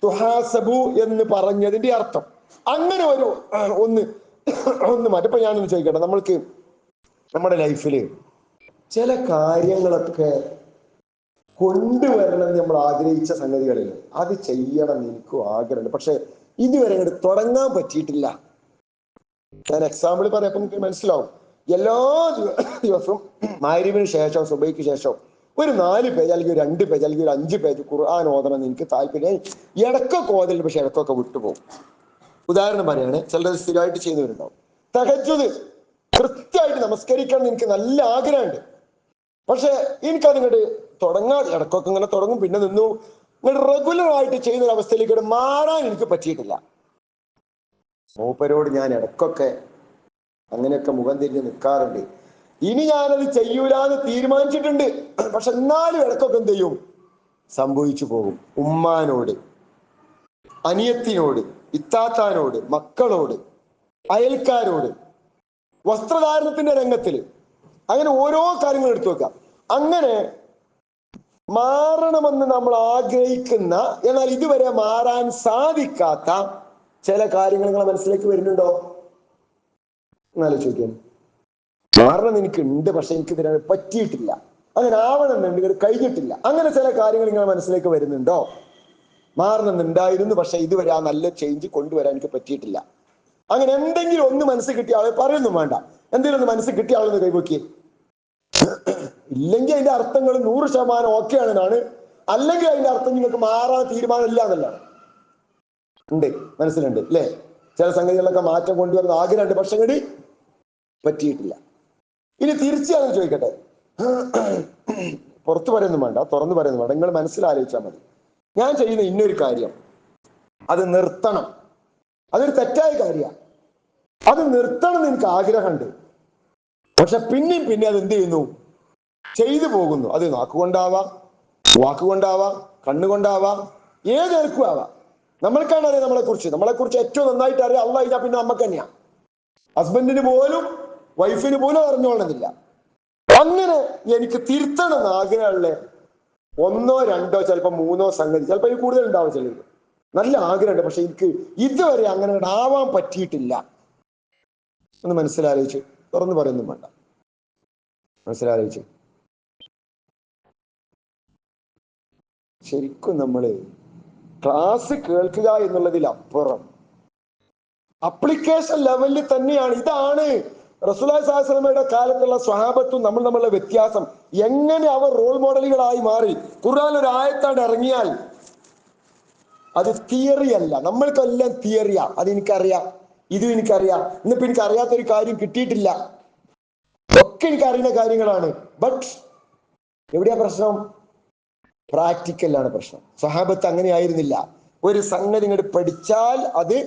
തുഹാസബു എന്ന് പറഞ്ഞതിന്റെ അർത്ഥം. അങ്ങനെ ഒന്ന് മാറ്റം. ഇപ്പൊ ഞാനൊന്ന് ചോദിക്കട്ടെ, നമ്മൾക്ക് നമ്മുടെ ലൈഫിൽ ചില കാര്യങ്ങളൊക്കെ കൊണ്ടുവരണം എന്ന് നമ്മൾ ആഗ്രഹിച്ച സംഗതികളിൽ അത് ചെയ്യണം എന്ന് എനിക്കും ആഗ്രഹമുണ്ട്, പക്ഷെ ഇതുവരെ അങ്ങോട്ട് തുടങ്ങാൻ പറ്റിയിട്ടില്ല. ഞാൻ എക്സാമ്പിൾ പറയാം, നിങ്ങൾക്ക് മനസ്സിലാവും. എല്ലാ ദിവസവും മഗ്‌രിബിന് ശേഷം, സുബഹിക്ക് ശേഷം ഒരു 4 പേജ് അല്ലെങ്കിൽ 2 പേജ് അല്ലെങ്കിൽ ഒരു 5 പേജ് ഖുർആൻ ഓതണം എന്ന് എനിക്ക് താല്പര്യം. ഇടക്കൊക്കെ ഓതലുണ്ട്, പക്ഷെ ഇടക്കൊക്കെ വിട്ടുപോകും. ഉദാഹരണം പറയാണ്, ചിലർ സ്ഥിരമായിട്ട് ചെയ്യുന്നവരുണ്ടാവും. തഹജ്ജുദ് കൃത്യമായിട്ട് നമസ്കരിക്കണം എന്ന് എനിക്ക് നല്ല ആഗ്രഹമുണ്ട്, പക്ഷെ എനിക്കതിങ്ങോട്ട് തുടങ്ങാതെ ഇടക്കൊക്കെ ഇങ്ങനെ തുടങ്ങും, പിന്നെ നിന്നു. ഇങ്ങോട്ട് റെഗുലർ ആയിട്ട് ചെയ്യുന്ന ഒരു അവസ്ഥയിലേക്ക് മാറാൻ എനിക്ക് പറ്റിയിട്ടില്ല. മൂപ്പരോട് ഞാൻ ഇടക്കൊക്കെ അങ്ങനെയൊക്കെ മുഖം തിരിഞ്ഞ് നിൽക്കാറുണ്ട്. ഇനി ഞാനത് ചെയ്യൂലെന്ന് തീരുമാനിച്ചിട്ടുണ്ട്, പക്ഷെ എന്നാലും ഇടക്കൊക്കെ എന്ത് ചെയ്യും, സംഭവിച്ചു പോകും. ഉമ്മാനോട്, അനിയത്തിനോട്, ഇത്താത്താനോട്, മക്കളോട്, അയൽക്കാരോട്, വസ്ത്രധാരണത്തിന്റെ രംഗത്തിൽ, അങ്ങനെ ഓരോ കാര്യങ്ങൾ എടുത്തു വെക്കാം. അങ്ങനെ മാറണമെന്ന് നമ്മൾ ആഗ്രഹിക്കുന്ന, എന്നാൽ ഇതുവരെ മാറാൻ സാധിക്കാത്ത ചില കാര്യങ്ങൾ നിങ്ങളെ മനസ്സിലേക്ക് വരുന്നുണ്ടോ? എന്നാലോചിക്കാൻ. മാറണം എനിക്കുണ്ട്, പക്ഷെ എനിക്ക് ഇതിനെ പറ്റിയിട്ടില്ല, അങ്ങനെ ആവണമെന്നുണ്ട്, കഴിഞ്ഞിട്ടില്ല. അങ്ങനെ ചില കാര്യങ്ങൾ നിങ്ങളുടെ മനസ്സിലേക്ക് വരുന്നുണ്ടോ? മാറണമെന്നുണ്ടായിരുന്നു, പക്ഷെ ഇതുവരെ ആ നല്ല ചേഞ്ച് കൊണ്ടുവരാൻ എനിക്ക് പറ്റിയിട്ടില്ല. അങ്ങനെ എന്തെങ്കിലും ഒന്ന് മനസ്സിൽ കിട്ടിയ ആളെ പറയൊന്നും വേണ്ട, എന്തെങ്കിലും ഒന്ന് മനസ്സിൽ കിട്ടിയ ആളെന്ന് കൈവക്കി. ഇല്ലെങ്കിൽ അതിന്റെ അർത്ഥങ്ങൾ 100% ഓക്കെ ആണെന്നാണ്, അല്ലെങ്കിൽ അതിന്റെ അർത്ഥം നിങ്ങൾക്ക് മാറാൻ തീരുമാനമില്ല എന്നുള്ളതാണ്. ഉണ്ട്, മനസ്സിലുണ്ട് അല്ലേ? ചില സംഗതികളൊക്കെ മാറ്റം കൊണ്ടുവരുന്ന ആഗ്രഹമുണ്ട്, പക്ഷെ കൂടി പറ്റിയിട്ടില്ല. ഇനി തിരിച്ചാണെന്ന് ചോദിക്കട്ടെ, പുറത്തു പറയുന്നു വേണ്ട, തുറന്നു പറയുന്നു വേണ്ട, നിങ്ങൾ മനസ്സിലാലോചിച്ചാൽ മതി. ഞാൻ ചെയ്യുന്ന ഇന്നൊരു കാര്യം, അത് നിർത്തണം, അതൊരു തെറ്റായ കാര്യമാണ്, അത് നിർത്തണം എന്ന് എനിക്ക് ആഗ്രഹമുണ്ട്, പക്ഷെ പിന്നെയും പിന്നെ അത് എന്ത് ചെയ്യുന്നു, ചെയ്തു പോകുന്നു. അത് നാക്കുകൊണ്ടാവാം, വാക്കുകൊണ്ടാവാം, കണ്ണുകൊണ്ടാവാം, ഏത് നിലക്കും ആവാം. നമ്മൾക്കാണ് അറിയാം നമ്മളെക്കുറിച്ച് ഏറ്റവും നന്നായിട്ട് അറിയാം അള്ളാഹ്. കഴിഞ്ഞാൽ പിന്നെ നമുക്ക് തന്നെയാണ്. ഹസ്ബൻഡിന് പോലും വൈഫിന് പോലും അറിഞ്ഞോളന്നില്ല. അങ്ങനെ എനിക്ക് തിരുത്തണം എന്ന് ആഗ്രഹമുള്ള 1, 2, ചിലപ്പോൾ 3 സംഗതി, ചിലപ്പോൾ ഇത് കൂടുതൽ ഉണ്ടാവും. ചിലർക്ക് നല്ല ആഗ്രഹമുണ്ട്, പക്ഷെ എനിക്ക് ഇതുവരെ അങ്ങനെ ആവാൻ പറ്റിയിട്ടില്ല. ഒന്ന് മനസ്സിലാലോചിച്ച്, തുറന്നു പറയുന്നും വേണ്ട, മനസ്സിലാലോചിച്ച്. ശരിക്കും നമ്മള് ക്ലാസ് കേൾക്കുക എന്നുള്ളതിലപ്പുറം അപ്ലിക്കേഷൻ ലെവലിൽ തന്നെയാണ്. ഇതാണ് റസൂലുള്ളാഹി സ്വല്ലല്ലാഹു അലൈഹി വസല്ലമയുടെ കാലത്തുള്ള സ്വഹാബത്തും നമ്മളുള്ള വ്യത്യാസം. എങ്ങനെ അവർ റോൾ മോഡലുകളായി മാറി. ഖുർആൻ ഒരു ആയത്താണ് ഇറങ്ങിയാൽ അത് തിയറി അല്ല, നമ്മൾക്കെല്ലാം തിയറിയാ. അത് എനിക്കറിയാം, ഇതും എനിക്കറിയാം, ഇന്നിപ്പോ എനിക്ക് അറിയാത്തൊരു കാര്യം കിട്ടിയിട്ടില്ല, ഒക്കെ എനിക്ക് അറിയുന്ന കാര്യങ്ങളാണ്. ബട്ട് എവിടെയാ പ്രശ്നം? പ്രാക്ടിക്കലാണ് പ്രശ്നം. സ്വഹാബത്ത് അങ്ങനെ ആയിരുന്നില്ല. ഒരു സംഗതി ഇങ്ങോട്ട് പഠിച്ചാൽ അത്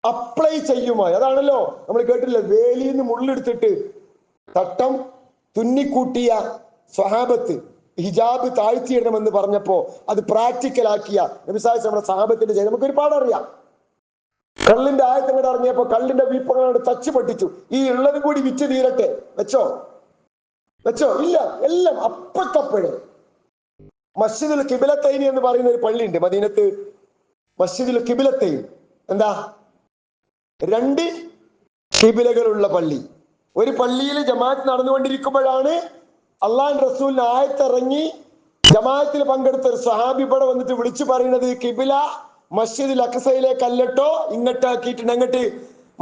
അപ്ലൈ ചെയ്യുമായി. അതാണല്ലോ നമ്മൾ കേട്ടില്ല, വേലിയിൽ നിന്ന് മുള്ളെടുത്തിട്ട് തട്ടം തുന്നിക്കൂട്ടിയ സ്വഹാബത്ത് ഹിജാബ് താഴ്ത്തിയിടണമെന്ന് പറഞ്ഞപ്പോ അത് പ്രാക്ടിക്കലാക്കിയ നബി സല്ലല്ലാഹു അലൈഹി വസല്ലം നമ്മുടെ സ്വഹാബത്തിന്റെ ചെയ്ത് നമുക്കൊരു പാഠം അറിയാം. കള്ളിന്റെ ആയത്തങ്ങോട്ട് ഇറങ്ങിയപ്പോ കള്ളിന്റെ വീപ്പങ്ങളോട് തച്ച് പൊട്ടിച്ചു. ഈ ഉള്ളതും കൂടി വിറ്റ് തീരട്ടെ, വെച്ചോ ഇല്ല, എല്ലാം അപ്പക്കപ്പഴേ. മസ്ജിദുൽ ഖിബലത്തൈനി എന്ന് പറയുന്ന ഒരു പള്ളിയുണ്ട് മദീനത്ത്. മസ്ജിദുൽ ഖിബലത്തൈൻ എന്താ? രണ്ട് ഖിബിലകളുള്ള പള്ളി. ഒരു പള്ളിയിൽ ജമാഅത്ത് നടന്നുകൊണ്ടിരിക്കുമ്പോഴാണ് അള്ളാഹുവിന്റെ റസൂലിന് ആയത്തിറങ്ങി ജമാഅത്തിൽ പങ്കെടുത്ത ഒരു സ്വഹാബി ഇവിടെ വന്നിട്ട് വിളിച്ചു പറയുന്നത്, ഖിബില മസ്ജിദുൽ അഖ്സയിലേക്ക് അല്ലട്ടോ, ഇങ്ങോട്ടാക്കിയിട്ടുണ്ട്, അങ്ങോട്ട്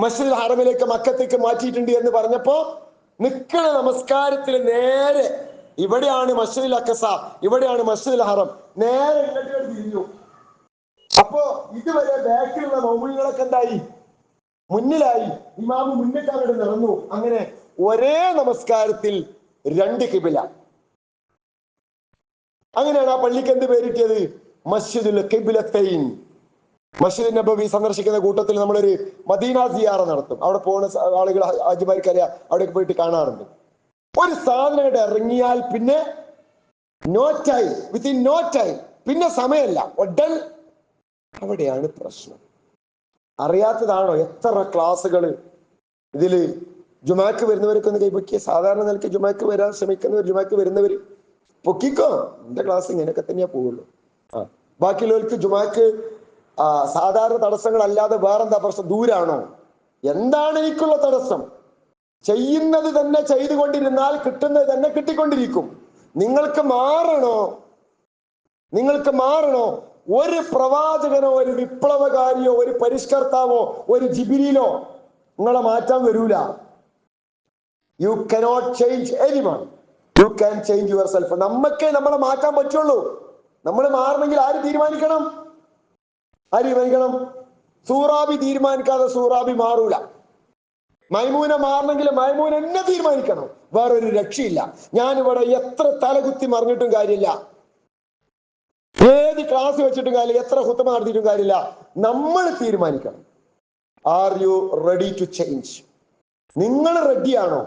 മസ്ജിദുൽ ഹറമിലേക്ക് മക്കത്തേക്ക് മാറ്റിയിട്ടുണ്ട് എന്ന് പറഞ്ഞപ്പോ നിക്കണ നമസ്കാരത്തിൽ നേരെ ഇവിടെയാണ് മസ്ജിദുൽ അഖ്സ, ഇവിടെയാണ് മസ്ജിദുൽ ഹറം, നേരെ ഇങ്ങോട്ട് തിരിഞ്ഞു. അപ്പോ ഇതുവരെ ബാക്കിലുള്ള മൗമികളൊക്കെ എന്തായി? മുന്നിലായി. ഇമാമ് മുന്നിട്ട് അങ്ങോട്ട് നടന്നു. അങ്ങനെ ഒരേ നമസ്കാരത്തിൽ രണ്ട് ഖിബില. അങ്ങനെയാണ് ആ പള്ളിക്ക് എന്ത് പേരിട്ടിയത്? മസ്ജിദുൽ ഖിബലത്തൈൻ. മസ്ജിദ് നബവി സന്ദർശിക്കുന്ന കൂട്ടത്തിൽ നമ്മളൊരു മദീന സിയാറ നടത്തും. അവിടെ പോകുന്ന ആളുകൾ ഹാജിമാർക്കറിയാം, അവിടേക്ക് പോയിട്ട് കാണാറുണ്ട്. ഒരു സാധനം ഇറങ്ങിയാൽ പിന്നെ no time, within no time, പിന്നെ സമയമല്ല, ഉടൻ. അവിടെയാണ് പ്രശ്നം. അറിയാത്തതാണോ? എത്ര ക്ലാസ്സുകൾ ഇതില് ജുമാക്ക് വരുന്നവരൊക്കെ ഒന്ന് കൈപ്പൊക്കിയ. സാധാരണ നിലയ്ക്ക് ജുമാക്ക് വരാൻ ശ്രമിക്കുന്നവർ, ജുമാക്ക് വരുന്നവർ പൊക്കിക്കോ, എന്റെ ക്ലാസ് ഇങ്ങനെയൊക്കെ തന്നെയാ പോവുള്ളൂ. ബാക്കിയുള്ളവർക്ക് ജുമാക്ക് സാധാരണ തടസ്സങ്ങളല്ലാതെ വേറെന്താ പ്രശ്നം? ദൂരാണോ? എന്താണ് എനിക്കുള്ള തടസ്സം? ചെയ്യുന്നത് തന്നെ ചെയ്തുകൊണ്ടിരുന്നാൽ കിട്ടുന്നത് തന്നെ കിട്ടിക്കൊണ്ടിരിക്കും. നിങ്ങൾക്ക് മാറണോ? ഒരു പ്രവാചകനോ ഒരു വിപ്ലവകാരിയോ ഒരു പരിഷ്കർത്താവോ ഒരു ജിബിരിയിലോ നിങ്ങളെ മാറ്റാൻ വരൂല. You cannot change anyone, you can change yourself. നമ്മക്കേ നമ്മളെ മാറ്റാൻ പറ്റുള്ളൂ. നമ്മൾ മാറണമെങ്കിൽ ആര് തീരുമാനിക്കണം? സൂറാബി തീരുമാനിക്കാതെ സൂറാബി മാറൂല. മൈമൂന മാറണമെങ്കിൽ മൈമൂന എന്നെ തീരുമാനിക്കണം. വേറൊരു രക്ഷയില്ല. ഞാനിവിടെ എത്ര തലകുത്തി മറിഞ്ഞിട്ടും കാര്യമില്ല, ഏത് ക്ലാസ് വെച്ചിട്ടും കാര്യമില്ല, എത്ര ഹുത്ബ നടത്തിയിട്ടും കാര്യമില്ല. നമ്മൾ തീരുമാനിക്കണം. Are you ready to change? നിങ്ങൾ റെഡിയാണോ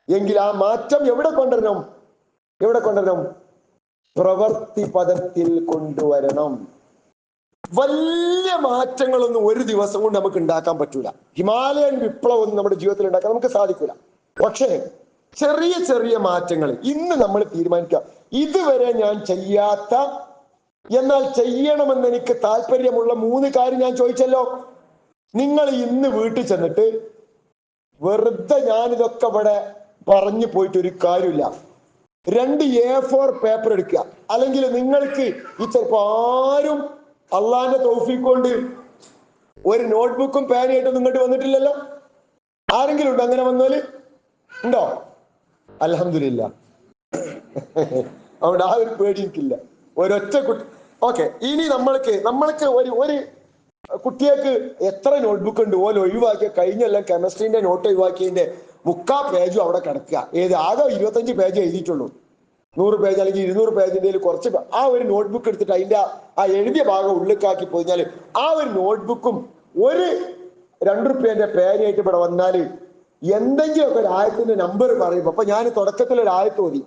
എങ്കിൽ ആ മാറ്റം എവിടെ കൊണ്ടുവരണം? പ്രവർത്തി പദത്തിൽ കൊണ്ടുവരണം. വലിയ മാറ്റങ്ങളൊന്നും ഒരു ദിവസം കൊണ്ട് നമുക്ക് ഉണ്ടാക്കാൻ പറ്റൂല. ഹിമാലയൻ വിപ്ലവം നമ്മുടെ ജീവിതത്തിൽ ഉണ്ടാക്കാൻ നമുക്ക് സാധിക്കൂല. പക്ഷേ ചെറിയ ചെറിയ മാറ്റങ്ങൾ ഇന്ന് നമ്മൾ തീരുമാനിക്കുക. ഇതുവരെ ഞാൻ ചെയ്യാത്ത, എന്നാൽ ചെയ്യണമെന്ന് എനിക്ക് താല്പര്യമുള്ള 3 കാര്യം ഞാൻ ചോദിച്ചല്ലോ. നിങ്ങൾ ഇന്ന് വീട്ടിൽ ചെന്നിട്ട് വെറുതെ ഞാനിതൊക്കെ ഇവിടെ പറഞ്ഞു പോയിട്ട് ഒരു കാര്യമില്ല. 2 A4 പേപ്പർ എടുക്കുക. അല്ലെങ്കിൽ നിങ്ങൾക്ക് ഈ ചിലപ്പോ ആരും അള്ളാന്റെ തൗഫീഖ് കൊണ്ട് ഒരു നോട്ട്ബുക്കും പേനയായിട്ടും ഇങ്ങോട്ട് വന്നിട്ടില്ലല്ലോ. ആരെങ്കിലും ഉണ്ടോ അങ്ങനെ വന്നോല്? ഉണ്ടോ? അൽഹംദുലില്ലാ. അവിടെ ആ ഒരു പേടി എനിക്കില്ല. ഒരൊറ്റ കുട്ടി. ഓക്കെ, ഇനി നമ്മൾക്ക് ഒരു കുട്ടികൾക്ക് എത്ര നോട്ട്ബുക്ക് ഉണ്ട് ഓല് ഒഴിവാക്കിയ? കഴിഞ്ഞെല്ലാം കെമിസ്ട്രീന്റെ നോട്ട് ഒഴിവാക്കിയതിന്റെ 3/4 പേജും അവിടെ കിടക്കുക. ആകെ 25 പേജ് എഴുതിയിട്ടുള്ളൂ. 100 പേജ് അല്ലെങ്കിൽ 200 പേജിന്റെ കുറച്ച് ആ ഒരു നോട്ട്ബുക്ക് എടുത്തിട്ട് അതിന്റെ ആ എഴുതിയ ഭാഗം ഉള്ളിക്കാക്കി പോയിഞ്ഞാൽ ആ ഒരു നോട്ട്ബുക്കും ഒരു 2 റുപ്യന്റെ പേനയായിട്ട് ഇവിടെ വന്നാല് എന്തെങ്കിലുമൊക്കെ ഒരു ആയത്തിന്റെ നമ്പർ പറയും. അപ്പൊ ഞാൻ തുടക്കത്തിൽ ഒരു ആയത്ത് ഓതി.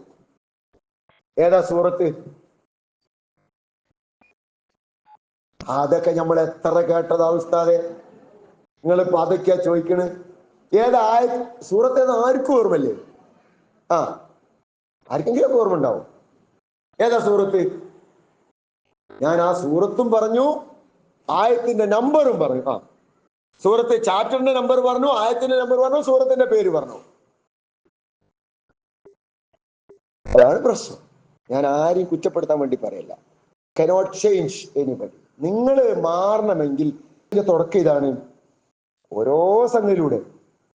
ഏതാ സൂറത്ത്? അതൊക്കെ നമ്മൾ എത്ര കേട്ടതാ ഉസ്താദെ? നിങ്ങളിപ്പോ അതൊക്കെയാ ചോദിക്കണ്. ഏതാ സൂറത്ത്? ഏതാ? ആർക്കും ഓർമ്മല്ലേ? ആർക്കെങ്കിലും ഒക്കെ ഓർമ്മ ഉണ്ടാവും. ഏതാ സൂറത്ത്? ഞാൻ ആ സൂറത്തും പറഞ്ഞു, ആയത്തിന്റെ നമ്പറും പറഞ്ഞു. സൂറത്ത് ചാപ്റ്ററിന്റെ നമ്പർ പറഞ്ഞു, ആയത്തിന്റെ നമ്പർ പറഞ്ഞു, സൂറത്തിന്റെ പേര് പറഞ്ഞു. അതാണ് പ്രശ്നം. ഞാൻ ആരെയും കുറ്റപ്പെടുത്താൻ വേണ്ടി പറയില്ല. Cannot change anybody. നിങ്ങൾ മാറണമെങ്കിൽ തുടക്കം ഇതാണ്. ഓരോ സംഗതിയിലൂടെ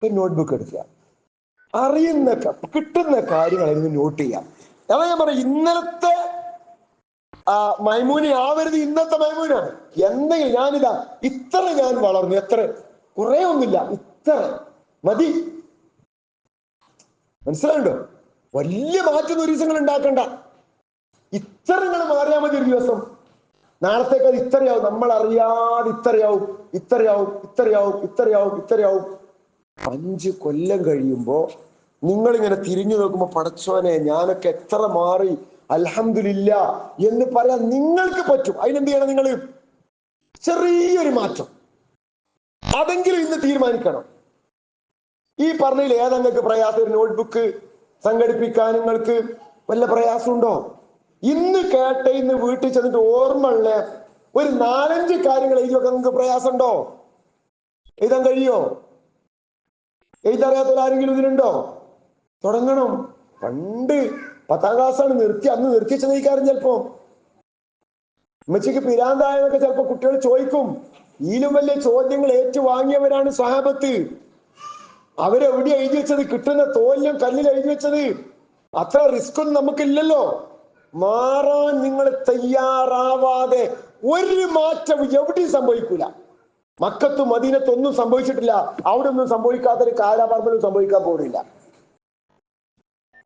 ഒരു നോട്ട്ബുക്ക് എടുക്കുക, അറിയുന്ന കിട്ടുന്ന കാര്യങ്ങൾ അതിന് നോട്ട് ചെയ്യാം. അതാ ഞാൻ പറയാം, ഇന്നലത്തെ മൈമൂനി ആവരുത് ഇന്നത്തെ മൈമൂനാണ്. എന്തെങ്കിലും ഞാനിതാ ഇത്ര ഞാൻ വളർന്നു, എത്ര കുറെ ഒന്നുമില്ല, ഇത്ര മതി. മനസ്സിലാവുണ്ടോ? വലിയ മാറ്റം ഒരു ദിവസങ്ങൾ ഉണ്ടാക്കണ്ട, ഇത്ര നിങ്ങൾ മാറിയാൽ മതി ഒരു ദിവസം. നാളത്തേക്ക് അത് ഇത്രയാവും, നമ്മൾ അറിയാതെ ഇത്രയാവും, ഇത്രയാവും, ഇത്രയാവും, ഇത്രയാവും, ഇത്രയാവും. 5 കൊല്ലം കഴിയുമ്പോ നിങ്ങളിങ്ങനെ തിരിഞ്ഞു നോക്കുമ്പോ പടച്ചോനെ ഞാനൊക്കെ എത്ര മാറി, അൽഹംദുലില്ലാ എന്ന് പറയാൻ നിങ്ങൾക്ക് പറ്റും. അതിനെന്ത് ചെയ്യണം? നിങ്ങൾ ചെറിയൊരു മാറ്റം അതെങ്കിലും ഇന്ന് തീരുമാനിക്കണം. ഈ പറഞ്ഞതിൽ ഏതെങ്കിലും പ്രയാസം? ഒരു നോട്ട്ബുക്ക് സംഘടിപ്പിക്കാൻ നിങ്ങൾക്ക് വല്ല പ്രയാസമുണ്ടോ? ഇന്ന് കേട്ട ഇന്ന് വീട്ടിൽ ചെന്നിട്ട് ഓർമ്മയുള്ള ഒരു 4-5 കാര്യങ്ങൾ എഴുതിയൊക്കെ നിങ്ങൾക്ക് പ്രയാസമുണ്ടോ? എഴുതാൻ കഴിയോ? എഴുതറിയാത്ത ആരെങ്കിലും ഇതിലുണ്ടോ? തുടങ്ങണം. പണ്ട് 10ാം ക്ലാസ്സാണ് നിർത്തി, അന്ന് നിർത്തിച്ച നീക്കാരും ചിലപ്പോ ഉമ്മച്ചിക്ക് പിരാന്തായെന്നൊക്കെ ചിലപ്പോ കുട്ടികൾ ചോദിക്കും. ഇതിലും വലിയ ചോദ്യങ്ങൾ ഏറ്റുവാങ്ങിയവരാണ് സ്വഹാബത്ത്. അവരെവിടെ എഴുതി വെച്ചത്? കിട്ടുന്ന തോല്യം കല്ലിൽ എഴുതി വെച്ചത്. അത്ര റിസ്ക് ഒന്നും നമുക്കില്ലല്ലോ. മാറാൻ നിങ്ങൾ തയ്യാറാവാതെ ഒരു മാറ്റം എവിടെയും സംഭവിക്കൂല. മക്കത്തും മദീനത്തും ഒന്നും സംഭവിച്ചിട്ടില്ല, അവിടെ ഒന്നും സംഭവിക്കാത്തൊരു കാലാപർമ്മലും സംഭവിക്കാൻ പോകുന്നില്ല.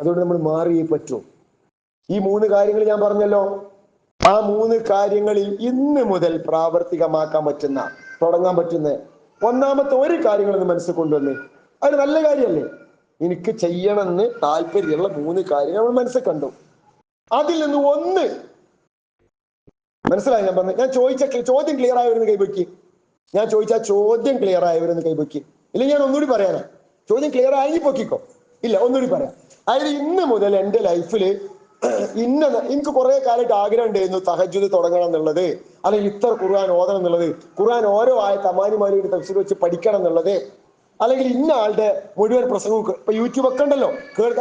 അതുകൊണ്ട് നമ്മൾ മാറിയേ പറ്റൂ. ഈ 3 കാര്യങ്ങൾ ഞാൻ പറഞ്ഞല്ലോ, ആ 3 കാര്യങ്ങളിൽ ഇന്ന് മുതൽ പ്രാവർത്തികമാക്കാൻ പറ്റുന്ന, തുടങ്ങാൻ പറ്റുന്ന ഒന്നാമത്തെ ഒരു കാര്യങ്ങളൊന്ന് മനസ്സിൽ കൊണ്ടുവന്ന്, അത് നല്ല കാര്യമല്ലേ? എനിക്ക് ചെയ്യണമെന്ന് താല്പര്യമുള്ള 3 കാര്യങ്ങൾ നമ്മൾ മനസ്സിൽ കണ്ടു. അതിൽ നിന്ന് ഒന്ന് മനസ്സിലായി ഞാൻ പറഞ്ഞു. ഞാൻ ചോദിച്ച ചോദ്യം ക്ലിയർ ആയവരെന്ന് കൈവയ്ക്ക്. ഞാൻ ചോദിച്ച ചോദ്യം ക്ലിയർ ആയവരെന്ന് കൈവയ്ക്ക്. ഇല്ലെങ്കിൽ ഞാൻ ഒന്നുകൂടി പറയാനാ. ചോദ്യം ക്ലിയർ ആയി പൊക്കിക്കോ. ഇല്ല, ഒന്നുകൂടി പറയാം. അതായത് ഇന്ന് മുതൽ എൻ്റെ ലൈഫിൽ എനിക്ക് കുറെ കാലമായിട്ട് ആഗ്രഹം ഉണ്ടായിരുന്നു തഹജ്ജുദ് തുടങ്ങണം എന്നുള്ളത്, അല്ലെങ്കിൽ ഇത്ര ഖുർആൻ ഓതണം എന്നുള്ളത്, ഖുർആൻ ഓരോ തമാനിമാലിയുടെ തഫ്സീർ വെച്ച് പഠിക്കണം എന്നുള്ളത്, അല്ലെങ്കിൽ ഇന്ന ആളുടെ മുഴുവൻ പ്രസംഗവും ഇപ്പൊ യൂട്യൂബ് ഒക്കെ ഉണ്ടല്ലോ,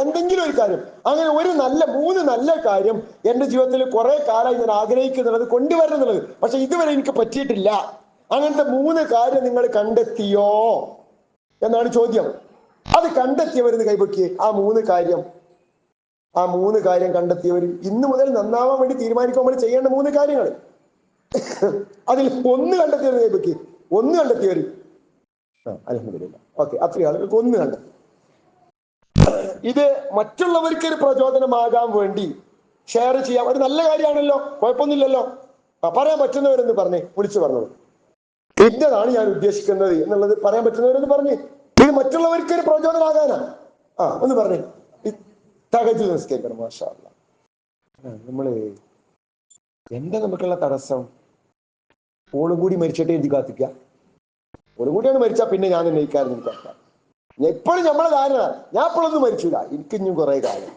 എന്തെങ്കിലും ഒരു കാര്യം. അങ്ങനെ ഒരു 3 നല്ല കാര്യം എന്റെ ജീവിതത്തിൽ കുറെ കാലമായി ഞാൻ ആഗ്രഹിക്കുന്നുള്ളത് കൊണ്ടുവരണം എന്നുള്ളത്. പക്ഷെ ഇതുവരെ എനിക്ക് പറ്റിയിട്ടില്ല. അങ്ങനത്തെ 3 കാര്യം നിങ്ങൾ കണ്ടെത്തിയോ എന്നാണ് ചോദ്യം. അത് കണ്ടെത്തിയവരെന്ന് കൈപൊക്കിയേ. ആ 3 കാര്യം കണ്ടെത്തിയവർ ഇന്ന് മുതൽ നന്നാവാൻ വേണ്ടി തീരുമാനിക്കാൻ വേണ്ടി ചെയ്യേണ്ട 3 കാര്യങ്ങൾ. അതിൽ 1 കണ്ടെത്തിയവർ കൈപൊക്കി. 1 കണ്ടെത്തിയവർ അൽഹംദുലില്ലാ. ഓക്കെ, അത്രയും ആളുകൾക്ക് 1 കണ്ടെത്തി. ഇത് മറ്റുള്ളവർക്ക് ഒരു പ്രചോദനമാകാൻ വേണ്ടി ഷെയർ ചെയ്യാം. ഒരു നല്ല കാര്യമാണല്ലോ, കുഴപ്പമൊന്നുമില്ലല്ലോ. പറയാൻ പറ്റുന്നവരെന്ന് പറഞ്ഞേ, വിളിച്ചു പറഞ്ഞോളൂ. ഇന്നതാണ് ഞാൻ ഉദ്ദേശിക്കുന്നത് എന്നുള്ളത് പറയാൻ പറ്റുന്നവരെന്ന് പറഞ്ഞേ. ഇത് മറ്റുള്ളവർക്ക് ഒരു പ്രചോദനമാകാനാ. ഒന്ന് പറഞ്ഞേ. തഹജ്ജുദ് നിസ്കരിക്കണം. മാഷാ അല്ലാഹ്. നമ്മള് എന്താ നമുക്കുള്ള തടസ്സം? ഓളും കൂടി മരിച്ചിട്ട് എഴുതി കാത്തിക്ക. ഓളും കൂടിയാണ് മരിച്ചാ പിന്നെ ഞാൻ നയിക്കാറുണ്ട്. എനിക്കറിയാം. എപ്പോഴും നമ്മളെ ധാരണ ഞാൻ ഇപ്പോഴൊന്നും മരിച്ചില്ല, എനിക്കിഞ്ഞും കുറെ കാലം.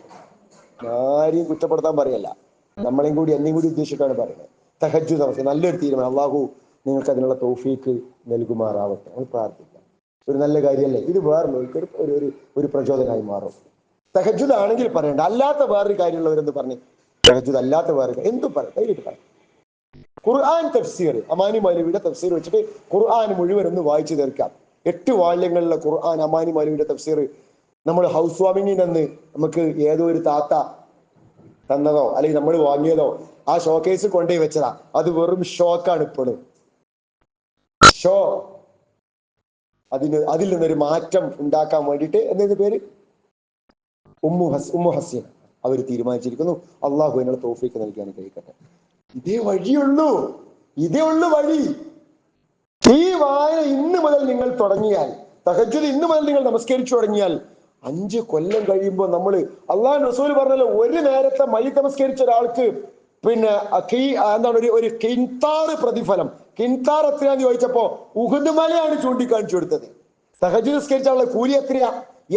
ആരെയും കുറ്റപ്പെടുത്താൻ പറയല്ല, നമ്മളെയും കൂടി എന്നെയും കൂടി ഉദ്ദേശിക്കാണ് പറയുന്നത്. തഹജ്ജുദ് നമസ്കാരം നല്ലൊരു തീരുമാനം. അള്ളാഹു നിങ്ങൾക്ക് അതിനുള്ള തൗഫീക്ക് നൽകുമാറാവട്ടെ. നമ്മൾ പ്രാർത്ഥിക്കാം. ഒരു നല്ല കാര്യമല്ലേ ഇത്? വേറെ ഒരു പ്രചോദനമായി മാറും. തഹജ്ജുദ് ആണെങ്കിൽ പറയണ്ട, അല്ലാത്ത വേറൊരു കാര്യമുള്ളവരെന്ന് പറഞ്ഞ് തഹജ്ജുദ് അല്ലാത്ത വേറെ എന്തും പറയാം. ഖുർആൻ തഫ്സീർ, അമാനി മൗലവിയുടെ തഫ്സീർ വെച്ചിട്ട് ഖുർആൻ മുഴുവൻ ഒന്ന് വായിച്ചു തീർക്കാം. 8 വാല്യങ്ങളിലെ ഖുർആൻ അമാനി മൗലവിയുടെ തഫ്സീർ നമ്മൾ ഹൗസ് വാമിങ്ങിൽ നിന്ന് നമുക്ക് ഏതോ ഒരു താത്ത തന്നതോ അല്ലെങ്കിൽ നമ്മൾ വാങ്ങിയതോ ആ ഷോക്കേസ് കൊണ്ടുപോയി വെച്ചതാ. അത് വെറും ഷോക്കാണ് ഇപ്പോഴും. അതിൽ നിന്നൊരു മാറ്റം ഉണ്ടാക്കാൻ വേണ്ടിയിട്ട് എന്നതിന്റെ പേര് ഉമ്മു ഹസീന അവർ തീരുമാനിച്ചിരിക്കുന്നു. അള്ളാഹു അതിനുള്ള തൗഫീക്ക് നൽകാൻ കഴിയട്ടെ. ഇതേ വഴിയുള്ളൂ വഴി. ഈ വായന ഇന്ന് മുതൽ നിങ്ങൾ തുടങ്ങിയാൽ, തഹജ്ജുദ് ഇന്ന് മുതൽ നിങ്ങൾ നമസ്കരിച്ചു തുടങ്ങിയാൽ 5 കൊല്ലം കഴിയുമ്പോൾ നമ്മൾ അള്ളാഹു റസൂൽ പറഞ്ഞല്ലോ, ഒരു നേരത്തെ മയ്യിത്ത് നമസ്കരിച്ച ഒരാൾക്ക് പിന്നെ എന്താണ് ഒരു കിൻതാർ പ്രതിഫലം. കിൻതാർ എത്രയാന്ന് ചോദിച്ചപ്പോ ഉഹുദ് മലയാണ് ചൂണ്ടിക്കാണിച്ചു കൊടുത്തത്. തഹജ്ജുദ് നിസ്കരിച്ചാലുള്ള കൂലി എത്രയാ?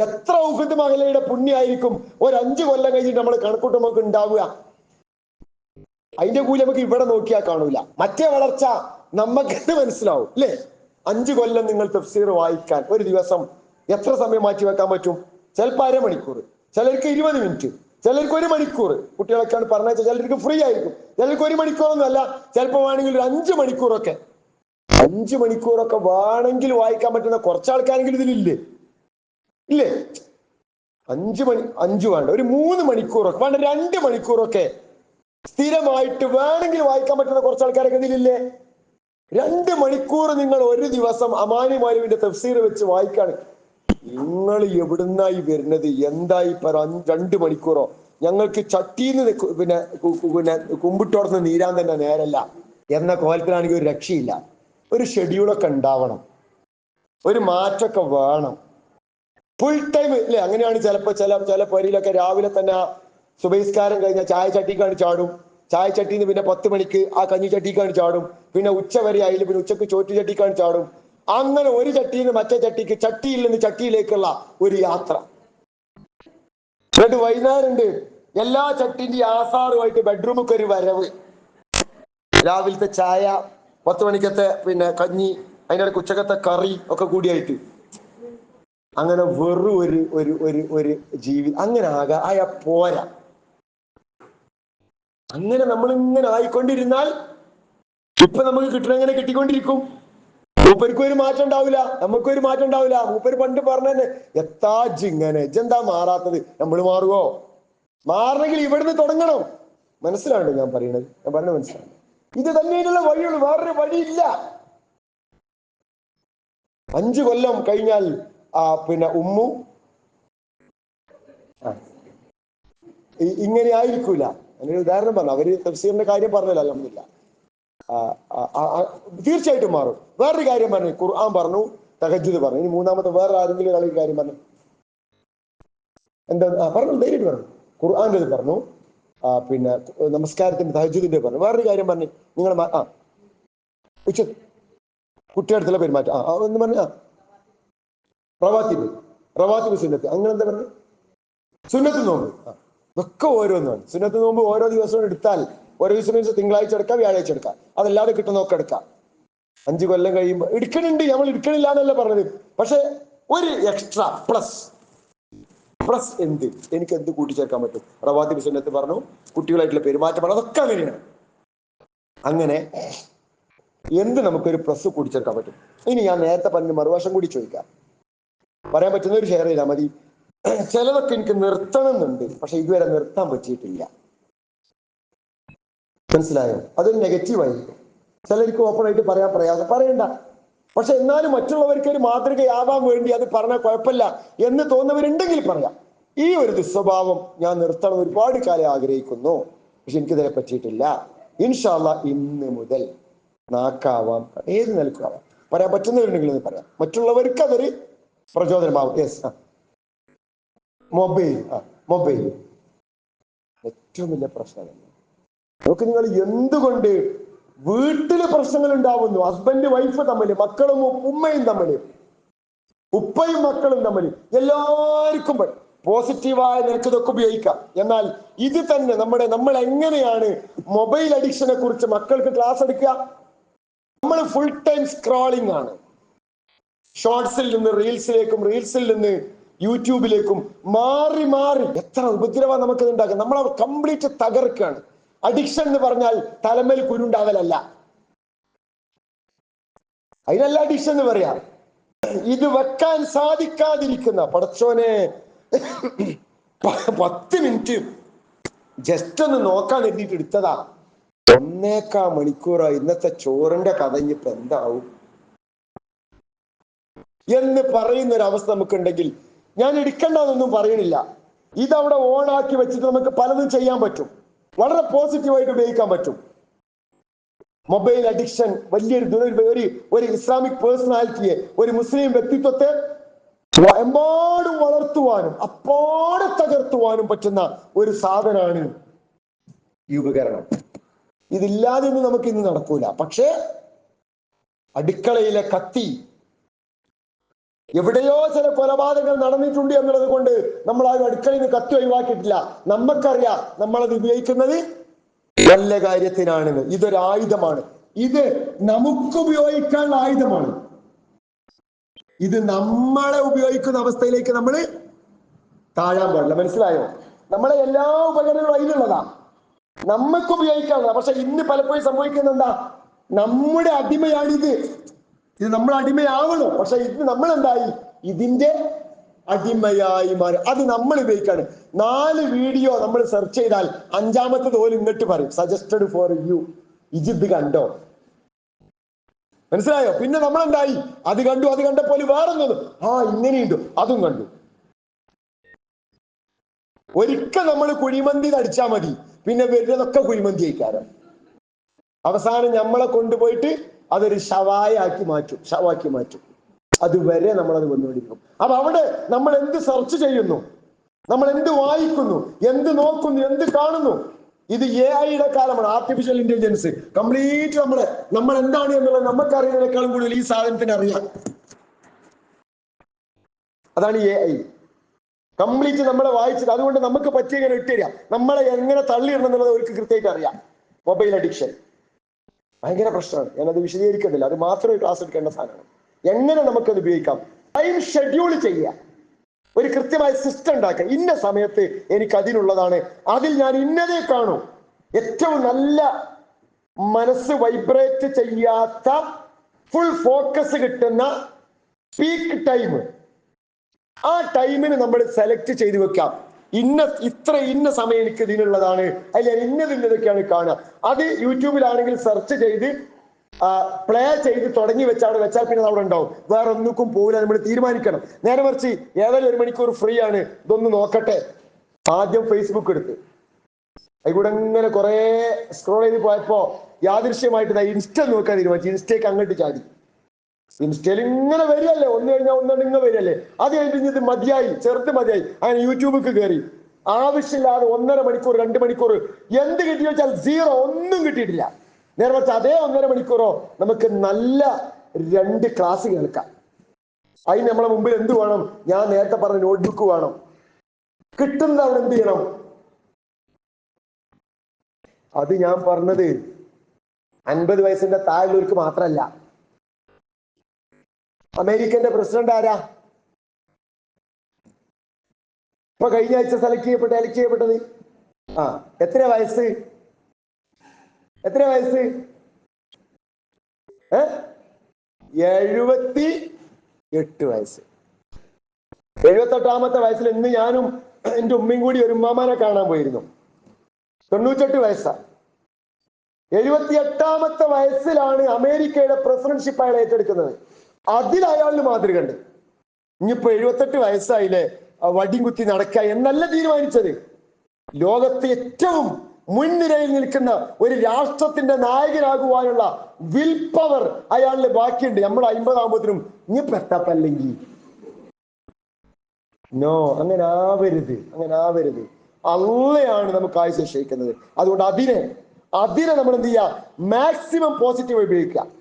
എത്ര ഉഹുദ് മലയുടെ പുണ്യായിരിക്കും ഒരു 5 കൊല്ലം കഴിഞ്ഞിട്ട് നമ്മൾ കണക്കൂട്ട് നമുക്ക് ഉണ്ടാവുക? അതിന്റെ കൂലി നമുക്ക് ഇവിടെ നോക്കിയാൽ കാണൂല. മറ്റേ വളർച്ച നമുക്ക് മനസ്സിലാവും അല്ലേ? 5 കൊല്ലം നിങ്ങൾ തഫ്സീർ വായിക്കാൻ ഒരു ദിവസം എത്ര സമയം മാറ്റി വെക്കാൻ പറ്റും? ചിലപ്പോൾ അരമണിക്കൂർ, ചിലർക്ക് 20 മിനിറ്റ്, ചിലർക്ക് 1 മണിക്കൂർ, കുട്ടികളൊക്കെയാണ് പറഞ്ഞാൽ ചിലർക്ക് ഫ്രീ ആയിരിക്കും. ചിലർക്ക് 1 മണിക്കൂറൊന്നും അല്ല, ചിലപ്പോൾ വേണമെങ്കിൽ ഒരു 5 മണിക്കൂറൊക്കെ 5 മണിക്കൂറൊക്കെ വേണമെങ്കിൽ വായിക്കാൻ പറ്റുന്ന കുറച്ച് ആൾക്കാരെങ്കിലും ഇതിലില്ലേ? ഇല്ലേ? 5 വേണ്ട, ഒരു 3 മണിക്കൂറൊക്കെ വേണ്ട, 2 മണിക്കൂറൊക്കെ സ്ഥിരമായിട്ട് വേണമെങ്കിൽ വായിക്കാൻ പറ്റുന്ന കുറച്ച് ആൾക്കാരൊക്കെ ഇതിലില്ലേ? 2 മണിക്കൂർ നിങ്ങൾ ഒരു ദിവസം അമാനി മൗലവിന്റെ തഫ്സീർ വെച്ച് വായിക്കാണ്. നിങ്ങൾ എവിടുന്നായി വരുന്നത്? എന്തായി 2 മണിക്കൂറോ? ഞങ്ങൾക്ക് ചട്ടീന്ന് പിന്നെ കുമ്പിട്ടോർന്ന് നീരാൻ തന്നെ നേരല്ല എന്ന കോലത്തിലാണെങ്കിൽ ഒരു രക്ഷയില്ല. ഒരു ഷെഡ്യൂളൊക്കെ ഉണ്ടാവണം, ഒരു മാറ്റമൊക്കെ വേണം. ഫുൾ ടൈം ഇല്ലേ? അങ്ങനെയാണ് ചിലപ്പോ ചില പരിയിലൊക്കെ രാവിലെ തന്നെ സുബഹിസ്കാരം കഴിഞ്ഞാൽ ചായ ചട്ടിക്കാണ് ചാടും. ചായ ചട്ടിന്ന് പിന്നെ 10 മണിക്ക് ആ കഞ്ഞി ചട്ടിക്കാണ് ചാടും. പിന്നെ ഉച്ച വരെ ആയില്ല, പിന്നെ ഉച്ചക്ക് ചോറ്റ് ചട്ടിക്കാണ് ചാടും. അങ്ങനെ ഒരു ചട്ടിയിൽ നിന്ന് മറ്റേ ചട്ടിക്ക്, ചട്ടിയിൽ നിന്ന് ചട്ടിയിലേക്കുള്ള ഒരു യാത്ര. എന്നിട്ട് വൈകുന്നേരം ഉണ്ട് എല്ലാ ചട്ടിന്റെ ആസാറുമായിട്ട് ബെഡ്റൂമൊക്കെ ഒരു വരവ്. രാവിലത്തെ ചായ, 10 മണിക്കത്തെ പിന്നെ കഞ്ഞി, അതിനിടയ്ക്ക് ഉച്ചക്കത്തെ കറി ഒക്കെ കൂടിയായിട്ട് അങ്ങനെ വെറും ഒരു ജീവി അങ്ങനെ ആയ പോരാ. അങ്ങനെ നമ്മളിങ്ങനെ ആയിക്കൊണ്ടിരുന്നാൽ ഇപ്പൊ നമുക്ക് കിട്ടണെങ്ങനെ കിട്ടിക്കൊണ്ടിരിക്കും. മൂപ്പർക്കും ഒരു മാറ്റം ഉണ്ടാവില്ല, നമുക്കൊരു മാറ്റം ഉണ്ടാവില്ല. മൂപ്പര് പണ്ട് പറഞ്ഞതന്നെ, ഇങ്ങനെ ഇജെന്താ മാറാത്തത്? നമ്മൾ മാറുവോ? മാറണമെങ്കിൽ ഇവിടുന്ന് തുടങ്ങണം. മനസ്സിലാണ്ടോ ഞാൻ പറയുന്നത്? മനസ്സിലാവും. ഇത് തന്നെയുള്ള വഴിയുള്ളൂ, വേറൊരു വഴിയില്ല. 5 കൊല്ലം കഴിഞ്ഞാൽ പിന്നെ ഉമ്മു ഇങ്ങനെ ആയിരിക്കൂല. അങ്ങനെ ഉദാഹരണം പറഞ്ഞു. അവര് തഫ്സീറിന്റെ കാര്യം പറഞ്ഞല്ലോ, അൽഹംദുലില്ലാ. തീർച്ചയായിട്ടും മാറും. വേറൊരു കാര്യം പറഞ്ഞു, ഖുർആൻ പറഞ്ഞു, തഹജ്ജുദ് പറഞ്ഞു. ഇനി മൂന്നാമത്തെ വേറെ ആരെങ്കിലും ഒരാളൊരു കാര്യം പറഞ്ഞു. എന്താ പറഞ്ഞു? നേരിട്ട് പറഞ്ഞു. ഖുർആന്റെ പറഞ്ഞു, പിന്നെ നമസ്കാരത്തിന്റെ തഹജ്ജുദിന്റെ പറഞ്ഞു. വേറൊരു കാര്യം പറഞ്ഞു, നിങ്ങൾ ഉച്ച കുട്ടിയടുത്തുള്ള പെരുമാറ്റം എന്ന് പറഞ്ഞ റവാത്തിബ് സുന്നത്ത്. അങ്ങനെ എന്താ പറഞ്ഞു? സുന്നത്ത് നോമ്പ് ഒക്കെ ഓരോന്നാണ്. സുന്നത്ത് നോമ്പ് ഓരോ ദിവസവും എടുത്താൽ ഓരോ ദിവസം തിങ്കളാഴ്ച എടുക്കാം, വ്യാഴാഴ്ച എടുക്കാം. അതല്ലാതെ കിട്ടുന്നൊക്കെ എടുക്കാം. 5 കൊല്ലം കഴിയുമ്പോൾ എടുക്കണുണ്ട്, നമ്മൾ എടുക്കണില്ല എന്നല്ല പറഞ്ഞത്. പക്ഷെ ഒരു എക്സ്ട്രാ പ്ലസ് എനിക്ക് എന്ത് കൂട്ടിച്ചേർക്കാൻ പറ്റും? റവാത്തിബ് സുന്നത്ത് പറഞ്ഞു, കുട്ടികളായിട്ടുള്ള പെരുമാറ്റം പറഞ്ഞു, അതൊക്കെ അങ്ങനെയാണ്. അങ്ങനെ എന്ത് നമുക്കൊരു പ്ലസ് കൂട്ടിച്ചേർക്കാൻ പറ്റും? ഇനി ഞാൻ നേരത്തെ പറഞ്ഞ മറുവശം കൂടി ചോദിക്കാം. പറയാൻ പറ്റുന്ന ഒരു ഷെയർ ചെയ്താൽ മതി. ചിലതൊക്കെ എനിക്ക് നിർത്തണം എന്നുണ്ട്, പക്ഷെ ഇതുവരെ നിർത്താൻ പറ്റിയിട്ടില്ല. മനസ്സിലായോ? അതൊരു നെഗറ്റീവ് ആയിരിക്കും. ചിലർക്ക് ഓപ്പൺ ആയിട്ട് പറയാൻ പ്രയാസം, പറയണ്ട. പക്ഷെ എന്നാലും മറ്റുള്ളവർക്ക് ഒരു മാതൃകയാവാൻ വേണ്ടി അത് പറഞ്ഞാൽ കുഴപ്പമില്ല എന്ന് തോന്നുന്നവരുണ്ടെങ്കിൽ പറയാം. ഈ ഒരു ദുസ്വഭാവം ഞാൻ നിർത്തണം, ഒരുപാട് കാലം ആഗ്രഹിക്കുന്നു, പക്ഷെ എനിക്കിതിനെ പറ്റിയിട്ടില്ല. ഇൻഷാ അല്ലാഹ് ഇന്ന് മുതൽ നാക്കാവാം, ഏത് നിലക്കാവാം. പറയാൻ പറ്റുന്നവരുണ്ടെങ്കിൽ എന്ന് പറയാം. മറ്റുള്ളവർക്ക് അതൊരു പ്രചോദനമാവും. യെസ്, മൊബൈൽ ഏറ്റവും വലിയ പ്രശ്നമല്ല. നോക്ക്, നിങ്ങൾ എന്തുകൊണ്ട് വീട്ടില് പ്രശ്നങ്ങൾ ഉണ്ടാവുന്നു? ഹസ്ബൻഡ് വൈഫ് തമ്മിൽ, മക്കളും ഉമ്മയും തമ്മിൽ, ഉപ്പയും മക്കളും തമ്മിൽ, എല്ലാവർക്കും പോസിറ്റീവായ നിനക്ക് ഇതൊക്കെ ഉപയോഗിക്കാം. എന്നാൽ ഇത് തന്നെ നമ്മൾ എങ്ങനെയാണ് മൊബൈൽ അഡിക്ഷനെ കുറിച്ച് മക്കൾക്ക് ക്ലാസ് എടുക്കുക? നമ്മൾ ഫുൾ ടൈം സ്ക്രോളിംഗ് ആണ്. ഷോർട്സിൽ നിന്ന് റീൽസിലേക്കും, റീൽസിൽ നിന്ന് യൂട്യൂബിലേക്കും മാറി എത്ര ഉപദ്രവം നമുക്കത് ഉണ്ടാക്കാം. നമ്മളെ കംപ്ലീറ്റ് തകർക്കാണ്. അഡിക്ഷൻ എന്ന് പറഞ്ഞാൽ തലമേൽ കുരുണ്ടാവലല്ല, അതിനല്ല അഡിക്ഷൻ എന്ന് പറയാം. ഇത് വെക്കാൻ സാധിക്കാതിരിക്കുന്ന, പടച്ചോനെ 10 മിനിറ്റ് ജസ്റ്റ് ഒന്ന് നോക്കാൻ എഴുതിയിട്ട് എടുത്തതാ, 1.25 മണിക്കൂറായി. ഇന്നത്തെ ചോറിന്റെ കഥ ഇനിയിപ്പോ എന്താവും എന്ന് പറയുന്ന ഒരു അവസ്ഥ നമുക്കുണ്ടെങ്കിൽ, ഞാൻ എടുക്കണ്ടെന്നൊന്നും പറയണില്ല. ഇതവിടെ ഓണാക്കി വെച്ചിട്ട് നമുക്ക് പലതും ചെയ്യാൻ പറ്റും, വളരെ പോസിറ്റീവായിട്ട് ഉപയോഗിക്കാൻ പറ്റും. മൊബൈൽ അഡിക്ഷൻ ഒരു ഇസ്ലാമിക് പേഴ്സണാലിറ്റിയെ, ഒരു മുസ്ലിം വ്യക്തിത്വത്തെ എമ്പാടും വളർത്തുവാനും അപ്പാടെ തകർത്തുവാനും പറ്റുന്ന ഒരു സാധനമാണ് ഈ ഉപകരണം. ഇതില്ലാതെ ഒന്നും നമുക്ക് ഇന്ന് നടക്കൂല. പക്ഷേ അടുക്കളയിലെ കത്തി, എവിടെയോ ചില കൊലപാതകങ്ങൾ നടന്നിട്ടുണ്ട് എന്നുള്ളത് കൊണ്ട് നമ്മൾ ആ അടുക്കളയിൽ നിന്ന് കത്തി ഒഴിവാക്കിയിട്ടില്ല. നമുക്കറിയാം നമ്മളത് ഉപയോഗിക്കുന്നത് നല്ല കാര്യത്തിനാണെന്ന്. ഇതൊരു ആയുധമാണ്. ഇത് നമുക്ക് ഉപയോഗിക്കാനുള്ള ആയുധമാണ്. ഇത് നമ്മളെ ഉപയോഗിക്കുന്ന അവസ്ഥയിലേക്ക് നമ്മൾ താഴാൻ പാടില്ല. മനസ്സിലായോ? നമ്മളെ എല്ലാ ഉപകരണങ്ങളും അതിലുള്ളതാ, നമുക്ക് ഉപയോഗിക്കാനുള്ളതാ. പക്ഷെ ഇന്ന് പലപ്പോഴും സംഭവിക്കുന്നത് എന്താ? നമ്മുടെ അടിമയാണിത്. ഇത് നമ്മൾ അടിമയാവണം. പക്ഷെ ഇത് നമ്മൾ എന്തായി? ഇതിന്റെ അടിമയായി മാറി. അത് നമ്മൾ ഉപയോഗിക്കാണ്. 4 വീഡിയോ നമ്മൾ സെർച്ച് ചെയ്താൽ 5ാമത്തത് പോലും ഇങ്ങോട്ട് പറയും, സജസ്റ്റഡ് ഫോർ യു. ഇത് കണ്ടോ? മനസ്സിലായോ? പിന്നെ നമ്മൾ എന്തായി? അത് കണ്ടു, അത് കണ്ടപ്പോൾ വേറൊന്നും, ഇങ്ങനെയുണ്ട്, അതും കണ്ടു. ഒരിക്കൽ നമ്മൾ കുഴിമന്തി അടിച്ചാൽ മതി, പിന്നെ വരുന്നതൊക്കെ കുഴിമന്തി ആയിക്കാരം. അവസാനം നമ്മളെ കൊണ്ടുപോയിട്ട് അതൊരു ഷവാക്കി മാറ്റും. അതുവരെ നമ്മളത് വന്നുകൊണ്ടിരിക്കും. അപ്പൊ അവിടെ നമ്മൾ എന്ത് സെർച്ച് ചെയ്യുന്നു, നമ്മൾ എന്ത് വായിക്കുന്നു, എന്ത് നോക്കുന്നു, എന്ത് കാണുന്നു, ഇത് AI-യുടെ കാലമാണ്. ആർട്ടിഫിഷ്യൽ ഇന്റലിജൻസ് കംപ്ലീറ്റ് നമ്മൾ എന്താണ് എന്നുള്ളത് നമുക്ക് അറിയുന്നതിനേക്കാളും കൂടുതൽ ഈ സാധനത്തിന് അറിയാം. അതാണ് AI. കംപ്ലീറ്റ് നമ്മളെ വായിച്ചത്. അതുകൊണ്ട് നമുക്ക് പറ്റിയ ഇട്ടുതരിക, നമ്മളെ എങ്ങനെ തള്ളിയിടണം എന്നുള്ളത് അവർക്ക് കൃത്യമായിട്ട് അറിയാം. മൊബൈൽ അഡിക്ഷൻ ഭയങ്കര പ്രശ്നമാണ്. ഞാനത് വിശദീകരിക്കുന്നില്ല, അത് മാത്രമേ ക്ലാസ് എടുക്കേണ്ട സാധനമാണ്. എങ്ങനെ നമുക്കത് ഉപയോഗിക്കാം? ടൈം ഷെഡ്യൂൾ ചെയ്യുക, ഒരു കൃത്യമായ സിസ്റ്റം ഉണ്ടാക്കുക. ഇന്ന സമയത്ത് എനിക്ക് അതിനുള്ളതാണ്, അതിൽ ഞാൻ ഇന്നതേ കാണൂ. ഏറ്റവും നല്ല മനസ്സ് വൈബ്രേറ്റ് ചെയ്യാത്ത ഫുൾ ഫോക്കസ് കിട്ടുന്ന പീക്ക് ടൈം, ആ ടൈമിന് നമ്മൾ സെലക്ട് ചെയ്ത് വെക്കാം. ഇന്ന സമയം എനിക്ക് ഇതിനുള്ളതാണ്, അല്ലെങ്കിൽ ഇന്നതൊക്കെയാണ് കാണുക. അത് യൂട്യൂബിലാണെങ്കിൽ സെർച്ച് ചെയ്ത് പ്ലേ ചെയ്ത് തുടങ്ങി വെച്ചാൽ പിന്നെ അവിടെ ഉണ്ടാവും. വേറെ ഒന്നിക്കും പോകില്ല. നമ്മൾ തീരുമാനിക്കണം. നേരെ മറിച്ച് ഏതായാലും 1 മണിക്കൂർ ഫ്രീ ആണ്, ഇതൊന്ന് നോക്കട്ടെ. ആദ്യം ഫേസ്ബുക്ക് എടുത്ത് അതിലൂടെ ഇങ്ങനെ കുറെ സ്ക്രോൾ ചെയ്ത് പോയപ്പോ യാദൃശ്യമായിട്ട് ഇൻസ്റ്റ നോക്കാൻ തീരുമാനിച്ചു. ഇൻസ്റ്റയ്ക്ക് അങ്ങോട്ട് ചാടി. ഇൻസ്റ്റയിൽ ഇങ്ങനെ വരികയല്ലേ, ഒന്ന് കഴിഞ്ഞാൽ ഒന്നുകൊണ്ട് ഇങ്ങനെ വരികയല്ലേ. അത് കഴിഞ്ഞത് മതിയായി, മതിയായി. അങ്ങനെ യൂട്യൂബിലേക്ക് കയറി. ആവശ്യമില്ലാതെ 1.5 മണിക്കൂർ 2 മണിക്കൂർ എന്ത് കിട്ടി വെച്ചാൽ 0, ഒന്നും കിട്ടിയിട്ടില്ല. നേരെ മറിച്ച് അതേ 1.5 മണിക്കൂറോ നമുക്ക് നല്ല 2 ക്ലാസ് കേൾക്കാം. അതിന് നമ്മളെ മുമ്പിൽ എന്ത് വേണം? ഞാൻ നേരത്തെ പറഞ്ഞ നോട്ട്ബുക്ക് വേണം. കിട്ടുന്നത് അവിടെ എന്ത് ചെയ്യണം? അത് ഞാൻ പറഞ്ഞത് 50 വയസ്സിന്റെ താഴെയുള്ളവർക്ക് മാത്രമല്ല. അമേരിക്കന്റെ പ്രസിഡന്റ് ആരാ? ഇപ്പൊ കഴിഞ്ഞ ആഴ്ച എലക്ട് ചെയ്യപ്പെട്ടത് എത്ര വയസ്സ്? 78 വയസ്സ്. 78ാമത്തെ വയസ്സിൽ ഇന്ന് ഞാനും എന്റെ ഉമ്മയും കൂടി ഒരു ഉമ്മാമാനെ കാണാൻ പോയിരുന്നു. 98 വയസ്സാ. 78ാമത്തെ വയസ്സിലാണ് അമേരിക്കയുടെ പ്രസിഡന്റ്ഷിപ്പ് അയാൾ ഏറ്റെടുക്കുന്നത്. അതിൽ അയാളിന് മാതൃക ഉണ്ട്. ഇനിയിപ്പോ 78 വയസ്സായില്ലേ, വടിയും കുത്തി നടക്കുക എന്നല്ല തീരുമാനിച്ചത്. ലോകത്തെ ഏറ്റവും മുൻനിരയിൽ നിൽക്കുന്ന ഒരു രാഷ്ട്രത്തിന്റെ നായകനാകുവാനുള്ള വിൽ പവർ അയാളിൽ ബാക്കിയുണ്ട്. നമ്മൾ 50 ആകുമ്പോഴത്തേനും ഇനിയിപ്പോ എത്തപ്പല്ലെങ്കിൽ അങ്ങനെ ആവരുത്. അള്ളയാണ് നമുക്ക് ആയുസ് നിശ്ചയിക്കുന്നത്. അതുകൊണ്ട് അതിനെ നമ്മൾ എന്ത് ചെയ്യുക? മാക്സിമം പോസിറ്റീവ് ഉപയോഗിക്കുക.